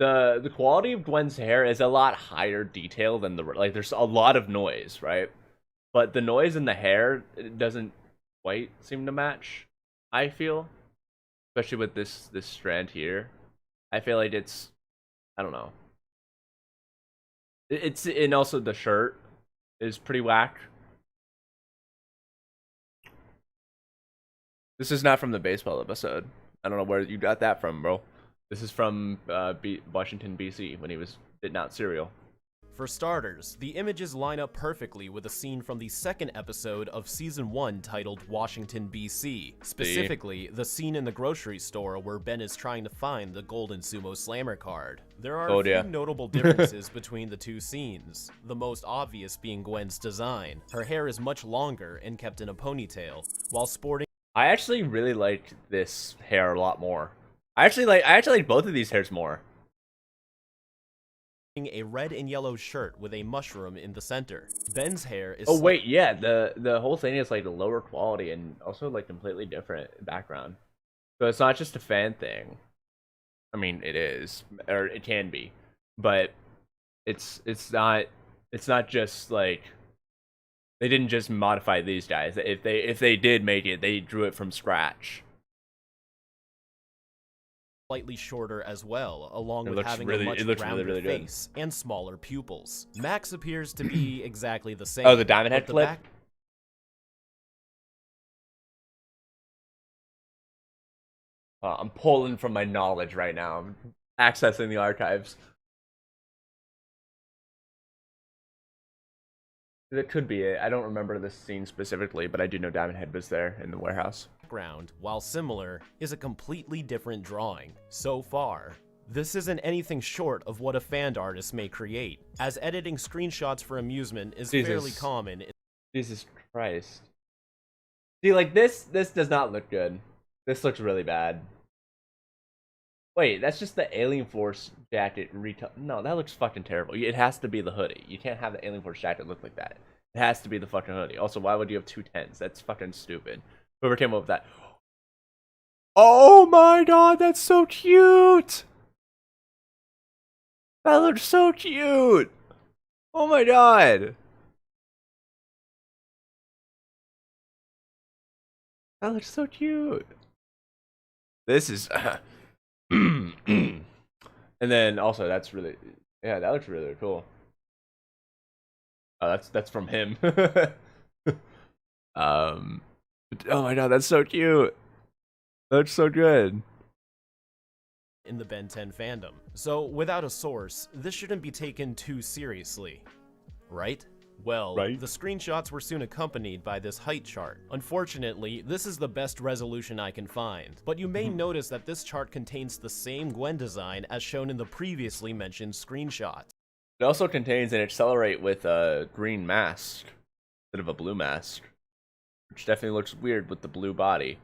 the quality of Gwen's hair is a lot higher detail than there's a lot of noise, right? But the noise in the hair doesn't quite seem to match, I feel, especially with this strand here. I feel like it's, I don't know. And also the shirt is pretty whack. This is not from the baseball episode. I don't know where you got that from, bro. This is from Washington, BC, when he was spitting out cereal. For starters, the images line up perfectly with a scene from the second episode of Season 1 titled Washington, BC. Specifically, the scene in the grocery store where Ben is trying to find the Golden Sumo Slammer card. There are a few notable differences between the two scenes, the most obvious being Gwen's design. Her hair is much longer and kept in a ponytail, while sporting... I actually really like this hair a lot more. I actually like both of these hairs more. A red and yellow shirt with a mushroom in the center. Ben's hair is... Oh wait, yeah, the whole thing is like lower quality and also like completely different background. So it's not just a fan thing. I mean, it is, or it can be, but it's not just like they didn't just modify these guys. If they did make it, they drew it from scratch. Slightly shorter as well, along with having a much rounder face and smaller pupils. Max appears to be exactly the same. Oh, the diamond head flip? I'm pulling from my knowledge right now. I'm accessing the archives. That could be it. I don't remember this scene specifically, but I do know Diamond Head was there in the warehouse. background, while similar, is a completely different drawing. So far, this isn't anything short of what a fan artist may create, as editing screenshots for amusement is fairly common. Jesus Christ. See, like, this does not look good. This looks really bad. Wait, that's just the Alien Force jacket retail. No, that looks fucking terrible. It has to be the hoodie. You can't have the Alien Force jacket look like that. It has to be the fucking hoodie. Also, why would you have 2 10s? That's fucking stupid. Whoever came up with that. Oh my god, that's so cute! That looks so cute! Oh my god! That looks so cute. This is and then also that's really, yeah, that looks really cool. Oh, that's from him. Oh my god, that's so cute. That looks so good. In the Ben 10 fandom. So without a source, this shouldn't be taken too seriously, right? Well, the screenshots were soon accompanied by this height chart. Unfortunately, this is the best resolution I can find, but you may notice that this chart contains the same Gwen design as shown in the previously mentioned screenshot. It also contains an accelerate with a green mask instead of a blue mask, which definitely looks weird with the blue body.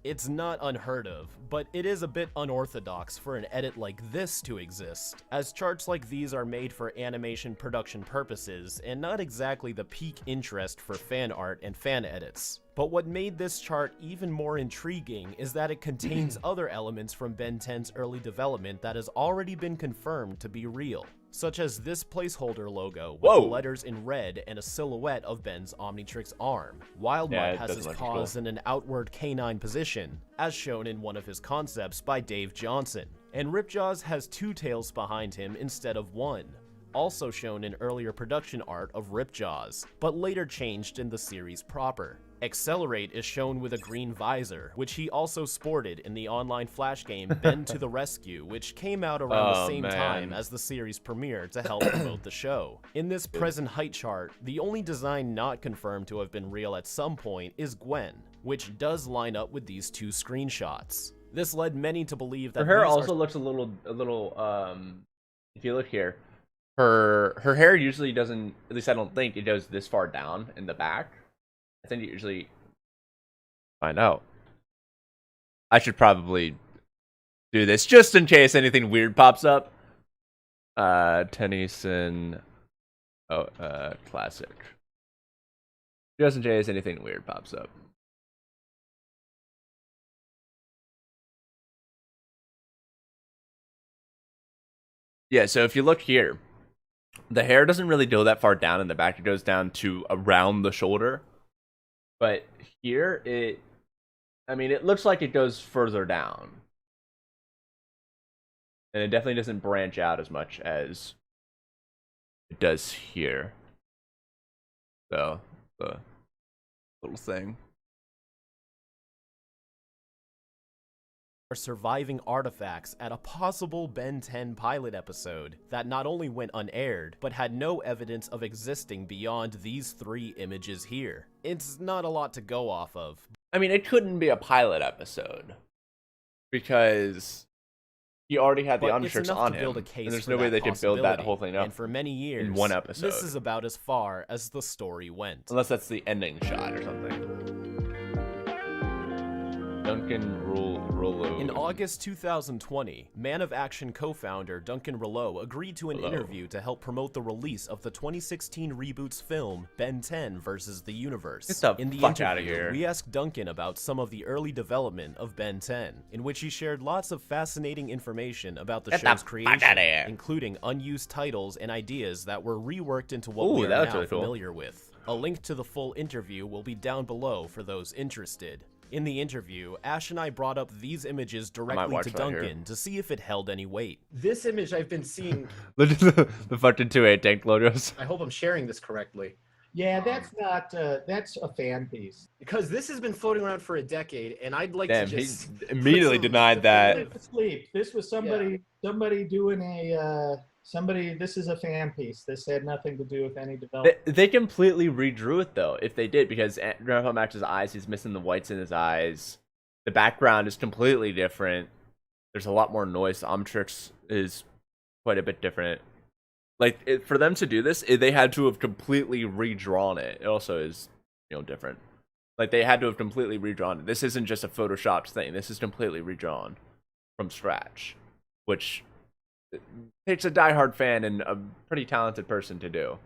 It's not unheard of, but it is a bit unorthodox for an edit like this to exist, as charts like these are made for animation production purposes and not exactly the peak interest for fan art and fan edits. But what made this chart even more intriguing is that it contains other elements from Ben 10's early development that has already been confirmed to be real, such as this placeholder logo with the letters in red and a silhouette of Ben's Omnitrix arm. Wildmud has his paws in an outward canine position, as shown in one of his concepts by Dave Johnson, and Ripjaws has 2 tails behind him instead of 1, also shown in earlier production art of Ripjaws, but later changed in the series proper. Accelerate is shown with a green visor, which he also sported in the online flash game Ben to the Rescue, which came out around the same time as the series premiere to help promote the show. In this present height chart, the only design not confirmed to have been real at some point is Gwen, which does line up with these 2 screenshots. This led many to believe that her hair also looks a little if you look here, her hair usually doesn't, at least I don't think it goes this far down in the back. I think you usually find out. I should probably do this just in case anything weird pops up. Tennyson, classic. Just in case anything weird pops up. Yeah, so if you look here, the hair doesn't really go that far down in the back. It goes down to around the shoulder. But here, it looks like it goes further down. And it definitely doesn't branch out as much as it does here. So, the little thing. Are surviving artifacts at a possible Ben 10 pilot episode that not only went unaired, but had no evidence of existing beyond these 3 images here. It's not a lot to go off of. I mean, it couldn't be a pilot episode, because he already had the Omnitrix on him, and there's no way they could build that whole thing up and for many years, in one episode. This is about as far as the story went. Unless that's the ending shot or something. Duncan Rouleau. In August 2020, Man of Action co-founder Duncan Rouleau agreed to an interview to help promote the release of the 2016 reboot's film Ben 10 vs. the Universe. In the fuck out of here. We asked Duncan about some of the early development of Ben 10, in which he shared lots of fascinating information about the show's creation, including unused titles and ideas that were reworked into what we are now familiar with. A link to the full interview will be down below for those interested. In the interview, Ash and I brought up these images directly to Duncan to see if it held any weight. This image I've been seeing... Look at the fucking 2-8 tank logos. I hope I'm sharing this correctly. Yeah, that's not, that's a fan piece. Because this has been floating around for a decade, and I'd like to just... he immediately denied that. Sleep. This was somebody doing a This is a fan piece. This had nothing to do with any development. They completely redrew it though, if they did, because Grandpa Max's eyes, he's missing the whites in his eyes. The background is completely different. There's a lot more noise. Omnitrix is quite a bit different. Like, for them to do this, they had to have completely redrawn it. It also is, different. Like, they had to have completely redrawn it. This isn't just a photoshopped thing. This is completely redrawn from scratch, which takes a diehard fan and a pretty talented person to do.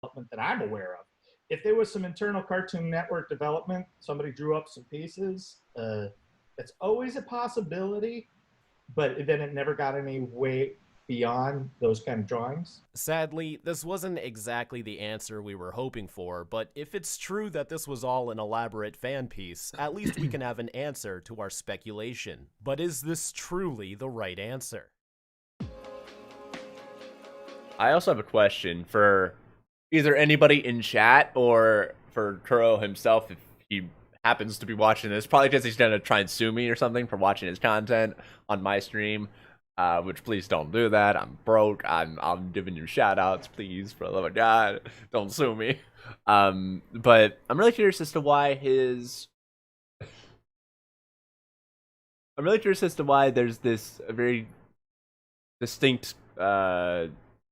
That I'm aware of. If there was some internal Cartoon Network development, somebody drew up some pieces, it's always a possibility, but then it never got any way beyond those kind of drawings. Sadly, this wasn't exactly the answer we were hoping for, but if it's true that this was all an elaborate fan piece, at least we can have an answer to our speculation. But is this truly the right answer? I also have a question for either anybody in chat or for Kuro himself if he happens to be watching this. Probably because he's going to try and sue me or something for watching his content on my stream. Which please don't do that. I'm broke. I'm giving you shout outs. Please, for the love of God, don't sue me. But I'm really curious as to why there's this very distinct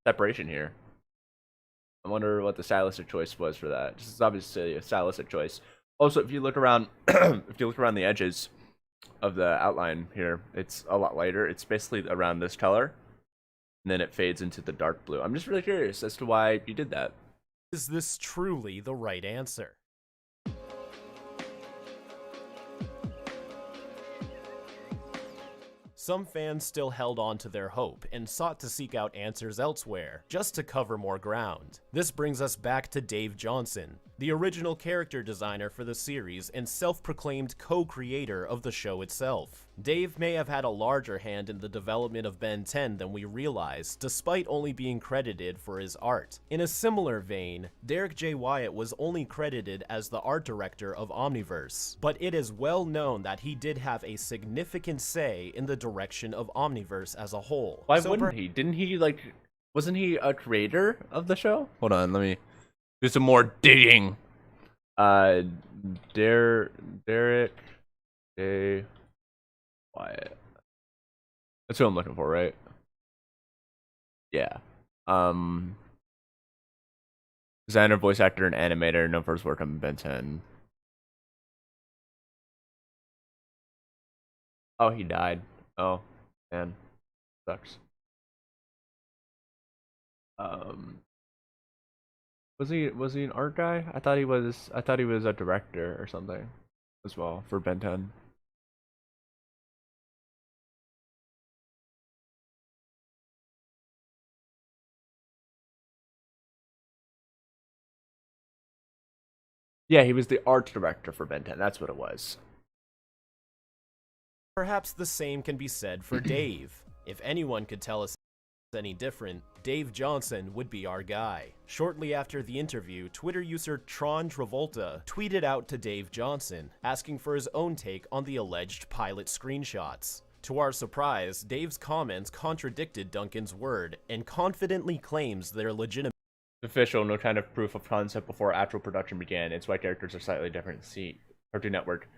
separation here. I wonder what the stylistic choice was for that. This is obviously a stylistic choice. Also, if you look around, the edges of the outline here, it's a lot lighter. It's basically around this color, and then it fades into the dark blue. I'm just really curious as to why you did that. Is this truly the right answer? Some fans still held on to their hope and sought to seek out answers elsewhere, just to cover more ground. This brings us back to Dave Johnson, the original character designer for the series and self-proclaimed co-creator of the show itself. Dave may have had a larger hand in the development of Ben 10 than we realize, despite only being credited for his art. In a similar vein, Derek J. Wyatt was only credited as the art director of Omniverse, but it is well known that he did have a significant say in the direction of Omniverse as a whole. Why wouldn't he? Didn't he, wasn't he a creator of the show? Hold on, let me do some more digging. Derek J. Wyatt. That's who I'm looking for, right? Yeah. Designer, voice actor, and animator, known for his work on Ben 10. Oh, he died. Oh, man. Sucks. Was he an art guy? I thought he was a director or something as well for Ben 10. Yeah, he was the art director for Ben 10. That's what it was. Perhaps the same can be said for Dave. If anyone could tell us any different, Dave Johnson would be our guy. Shortly after the interview, Twitter user Tron Travolta tweeted out to Dave Johnson, asking for his own take on the alleged pilot screenshots. To our surprise, Dave's comments contradicted Duncan's word and confidently claims they're legitimate. Official, no kind of proof of concept before actual production began. It's why characters are slightly different. See, Cartoon Network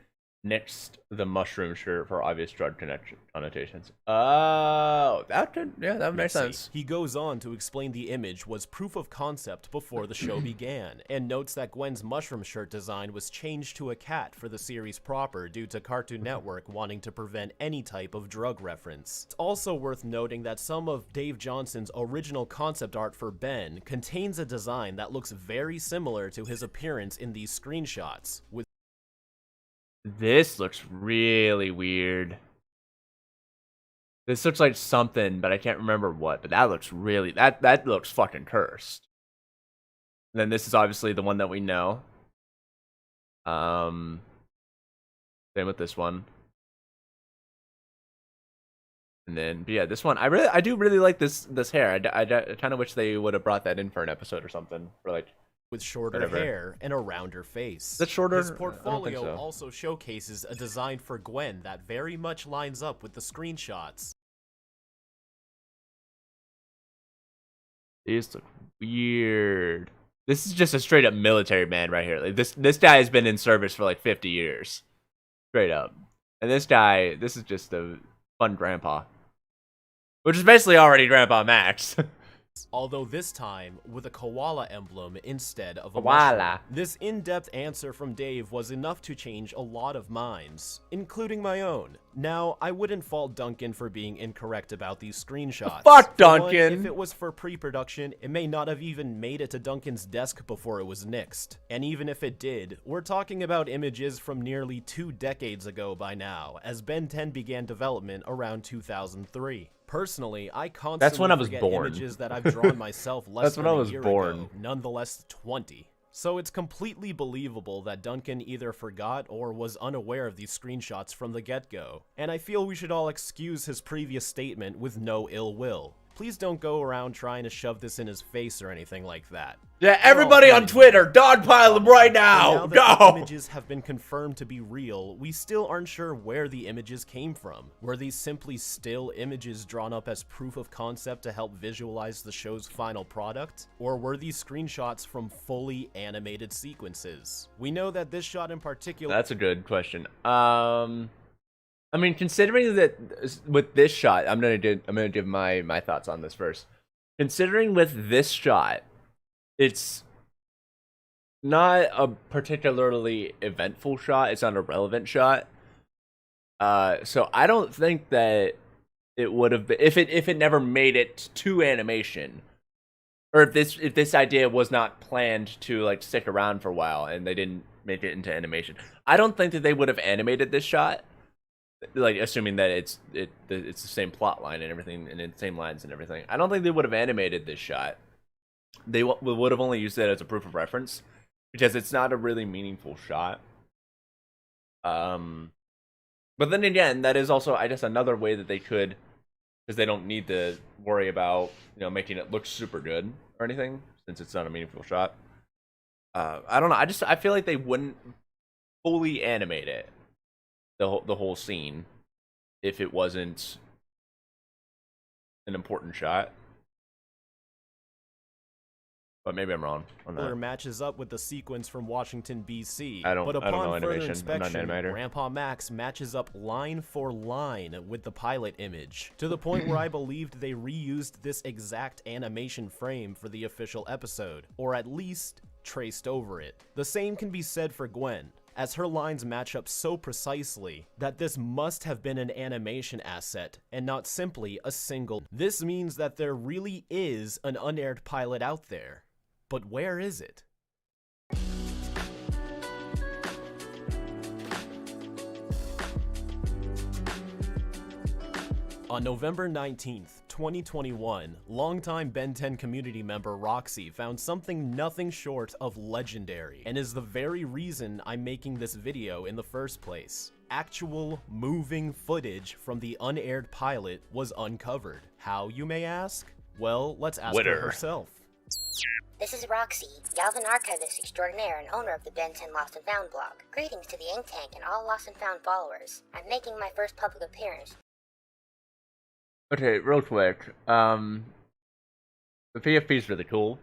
nixed the mushroom shirt for obvious drug connotations. Oh, that would make sense. He goes on to explain the image was proof of concept before the show began, and notes that Gwen's mushroom shirt design was changed to a cat for the series proper due to Cartoon Network wanting to prevent any type of drug reference. It's also worth noting that some of Dave Johnson's original concept art for Ben contains a design that looks very similar to his appearance in these screenshots, with this looks really weird. This looks like something, but I can't remember what. But that looks really... That looks fucking cursed. And then this is obviously the one that we know. Same with this one. And then, but yeah, this one... I do really like this hair. I kind of wish they would have brought that in for an episode or something. For like... with shorter hair and a rounder face. That's shorter. His portfolio also showcases a design for Gwen that very much lines up with the screenshots. These look weird. This is just a straight up military man right here. Like this guy has been in service for like 50 years. Straight up. And this guy, this is just a fun grandpa. Which is basically already Grandpa Max. Although this time with a koala emblem instead of a Koala. mushroom. This in-depth answer from Dave was enough to change a lot of minds, including my own. Now, I wouldn't fault Duncan for being incorrect about these screenshots. Fuck But Duncan! if it was for pre-production, it may not have even made it to Duncan's desk before it was nixed. And even if it did, we're talking about images from nearly 2 decades ago by now, as Ben 10 began development around 2003. Personally, I constantly That's when I was forget born. images that I've drawn myself less That's than when I a was year born. ago, nonetheless 20. So it's completely believable that Duncan either forgot or was unaware of these screenshots from the get-go. And I feel we should all excuse his previous statement with no ill will. Please don't go around trying to shove this in his face or anything like that. Yeah, everybody on Twitter, dogpile him right Now now! that the Go! images have been confirmed to be real, we still aren't sure where the images came from. Were these simply still images drawn up as proof of concept to help visualize the show's final product? Or were these screenshots from fully animated sequences? We know that this shot in particular— That's a good question. I mean, considering that with this shot, I'm gonna give my thoughts on this first. Considering with this shot, it's not a particularly eventful shot. It's not a relevant shot. So I don't think that it would have been if it never made it to animation, or if this idea was not planned to like stick around for a while and they didn't make it into animation. I don't think that they would have animated this shot. Like, assuming that it's the same plot line and everything, and the same lines and everything. I don't think they would have animated this shot. They would have only used it as a proof of reference, because it's not a really meaningful shot. But then again, that is also, I guess, another way that they could, because they don't need to worry about, you know, making it look super good or anything, since it's not a meaningful shot. I don't know. I feel like they wouldn't fully animate it. The whole scene, if it wasn't an important shot. But maybe I'm wrong on that. matches up with the sequence from Washington, B.C. I don't But upon know further animation. I'm not inspection, an animator. Grandpa Max matches up line for line with the pilot image, to the point where I believed they reused this exact animation frame for the official episode, or at least traced over it. The same can be said for Gwen, as her lines match up so precisely that this must have been an animation asset and not simply a single. This means that there really is an unaired pilot out there. But where is it? On November 19th, 2021, longtime Ben 10 community member Roxy found something nothing short of legendary, and is the very reason I'm making this video in the first place. Actual moving footage from the unaired pilot was uncovered. How, you may ask? Well, let's ask her herself. This is Roxy, Galvin archivist extraordinaire and owner of the Ben 10 Lost and Found blog. Greetings to the Ink Tank and all Lost and Found followers. I'm making my first public appearance. Okay, real quick. The PFP is really cool,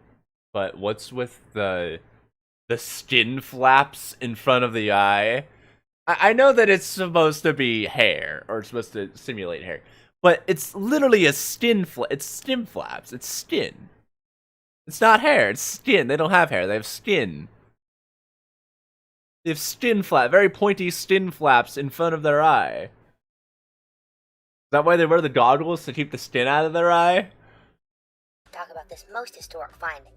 but what's with the skin flaps in front of the eye? I know that it's supposed to be hair, or it's supposed to simulate hair, but it's literally a skin it's skin flaps. It's skin. It's not hair. It's skin. They don't have hair. They have skin. They have skin flap, very pointy skin flaps in front of their eye. Is that why they wear the goggles, to keep the skin out of their eye? Talk about this most historic finding.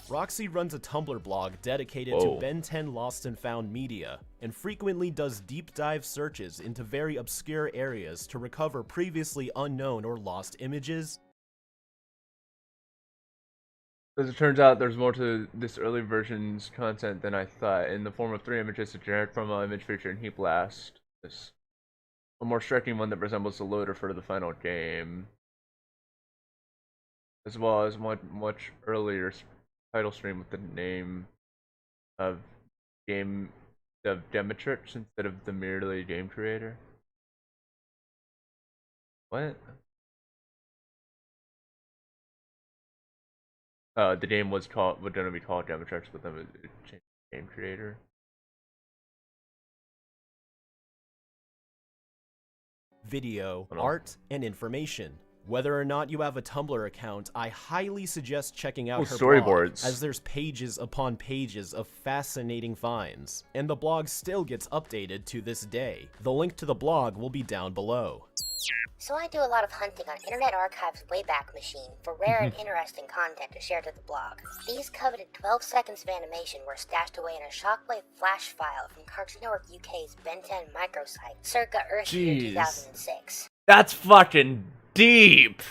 Roxy runs a Tumblr blog dedicated Whoa. to Ben 10 Lost and Found media, and frequently does deep dive searches into very obscure areas to recover previously unknown or lost images. As it turns out, there's more to this early version's content than I thought, in the form of 3 images, a generic promo image featuring Heat Blast. A more striking one that resembles the loader for the final game, as well as much earlier title stream with the name of Omnitrix instead of the merely game creator. What? The game was going to be called Omnitrix, but then it changed the game creator. Video, art, and information. Whether or not you have a Tumblr account, I highly suggest checking out her storyboards, blog, as there's pages upon pages of fascinating finds. And the blog still gets updated to this day. The link to the blog will be down below. So I do a lot of hunting on Internet Archive's Wayback Machine for rare and interesting content to share to the blog. These coveted 12 seconds of animation were stashed away in a Shockwave flash file from Cartoon Network UK's Ben 10 microsite, circa Earth year 2006. That's fucking deep!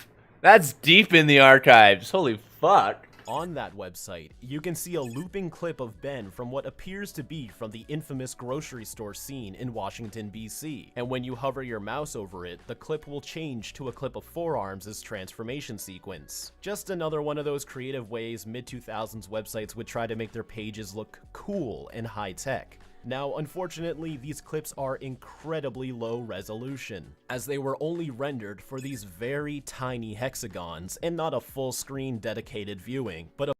That's deep in the archives, holy fuck. On that website, you can see a looping clip of Ben from what appears to be from the infamous grocery store scene in Washington, B.C. And when you hover your mouse over it, the clip will change to a clip of Forearms' transformation sequence. Just another one of those creative ways mid-2000s websites would try to make their pages look cool and high-tech. Now, unfortunately, these clips are incredibly low resolution, as they were only rendered for these very tiny hexagons and not a full-screen dedicated viewing, but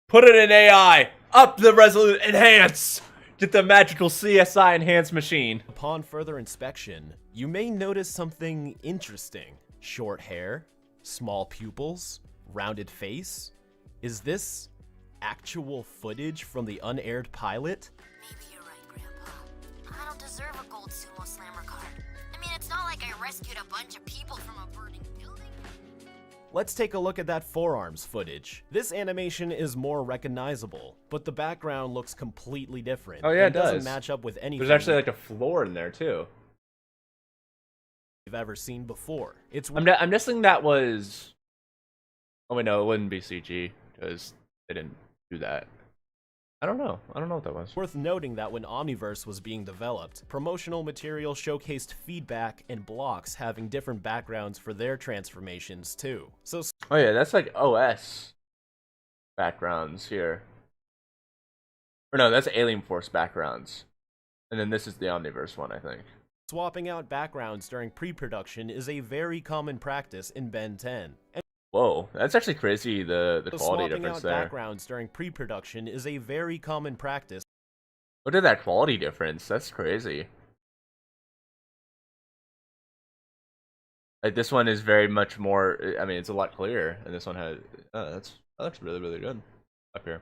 put it in AI! Up the resolution! Enhance! Get the magical CSI enhanced machine. Upon further inspection, you may notice something interesting. Short hair, small pupils, rounded face. Is this actual footage from the unaired pilot? Maybe you're right, Grandpa. I don't deserve a gold sumo slammer card. I mean, it's not like I rescued a bunch of people from a burning building. Let's take a look at that Forearms footage. This animation is more recognizable, but the background looks completely different. Oh yeah, it doesn't does. match up with anything. There's actually like a floor in there too. You've ever seen before. I'm guessing that was. Oh wait, no, it wouldn't be CG because they didn't do that. I don't know what that was. Worth noting that when Omniverse was being developed, promotional material showcased feedback and blocks having different backgrounds for their transformations too. So oh yeah, that's like OS backgrounds here. Or no, that's Alien Force backgrounds. And then this is the Omniverse one, I think. Swapping out backgrounds during pre-production is a very common practice in Ben 10. Whoa, that's actually crazy, the quality difference there. Swapping out backgrounds during pre-production is a very common practice. Look at that quality difference, that's crazy. Like, this one is very much more, I mean, it's a lot clearer, and this one has, that looks really, really good up here.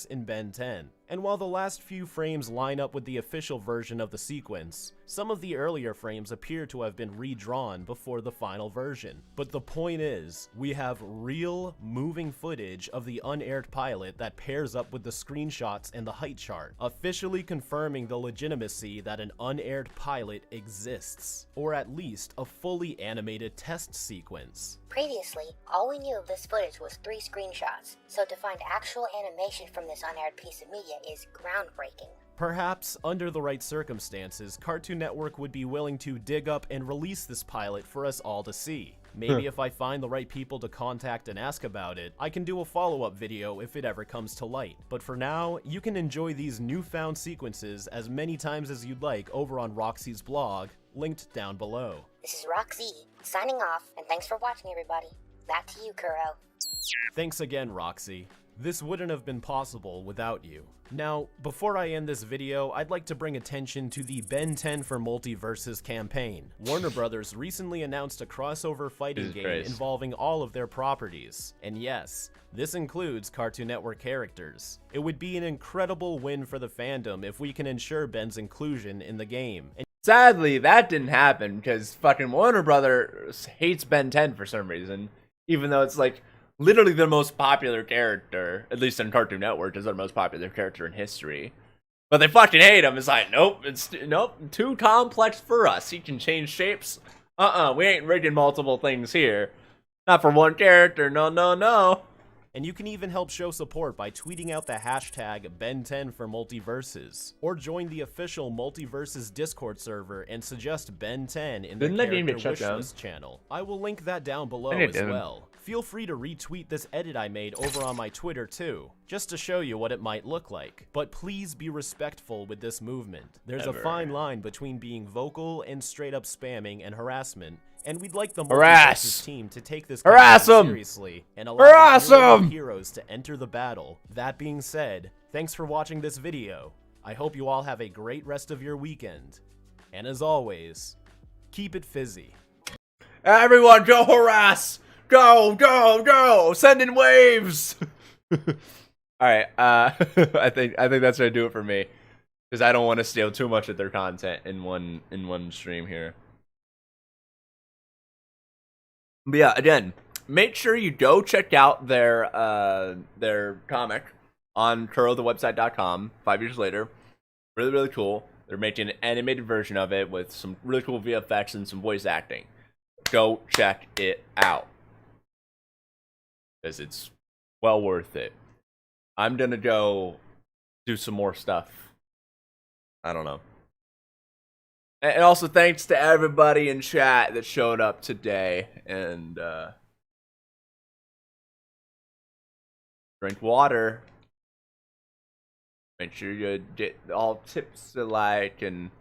In Ben 10. And while the last few frames line up with the official version of the sequence, some of the earlier frames appear to have been redrawn before the final version. But the point is, we have real, moving footage of the unaired pilot that pairs up with the screenshots and the height chart, officially confirming the legitimacy that an unaired pilot exists, or at least a fully animated test sequence. Previously, all we knew of this footage was 3 screenshots, so to find actual animation from this unaired piece of media is groundbreaking. Perhaps, under the right circumstances, Cartoon Network would be willing to dig up and release this pilot for us all to see. Maybe if I find the right people to contact and ask about it, I can do a follow-up video if it ever comes to light. But for now, you can enjoy these newfound sequences as many times as you'd like over on Roxy's blog, linked down below. This is Roxy, signing off, and thanks for watching, everybody. Back to you, Kuro. Thanks again, Roxy. This wouldn't have been possible without you. Now, before I end this video, I'd like to bring attention to the Ben 10 for Multiverses campaign. Warner Brothers recently announced a crossover fighting game involving all of their properties. And yes, this includes Cartoon Network characters. It would be an incredible win for the fandom if we can ensure Ben's inclusion in the game. And sadly, that didn't happen because fucking Warner Brothers hates Ben 10 for some reason, even though it's like literally the most popular character, at least in Cartoon Network, is their most popular character in history. But they fucking hate him. It's like, nope, too complex for us. He can change shapes. We ain't rigging multiple things here. Not for one character, no. And you can even help show support by tweeting out the hashtag Ben10 for Multiverses, or join the official Multiverses Discord server and suggest Ben10 in the character wishlist channel. I will link that down below as well. Feel free to retweet this edit I made over on my Twitter too, just to show you what it might look like. But please be respectful with this movement. There's a fine line between being vocal and straight up spamming and harassment, and we'd like the Harass! Multiverse's team to take this Harass commitment him! seriously and allow Harass the hero him! heroes to enter the battle. That being said, thanks for watching this video. I hope you all have a great rest of your weekend. And as always, keep it fizzy. Everyone, go harass! Go, go, go! Send in waves! Alright, I think that's gonna do it for me. Because I don't want to steal too much of their content in one stream here. But yeah, again, make sure you go check out their comic on kurothewebsite.com 5 years later. Really, really cool. They're making an animated version of it with some really cool VFX and some voice acting. Go check it out. Because it's well worth it. I'm gonna go do some more stuff. I don't know. And also thanks to everybody in chat that showed up today. And drink water. Make sure you get all tips alike and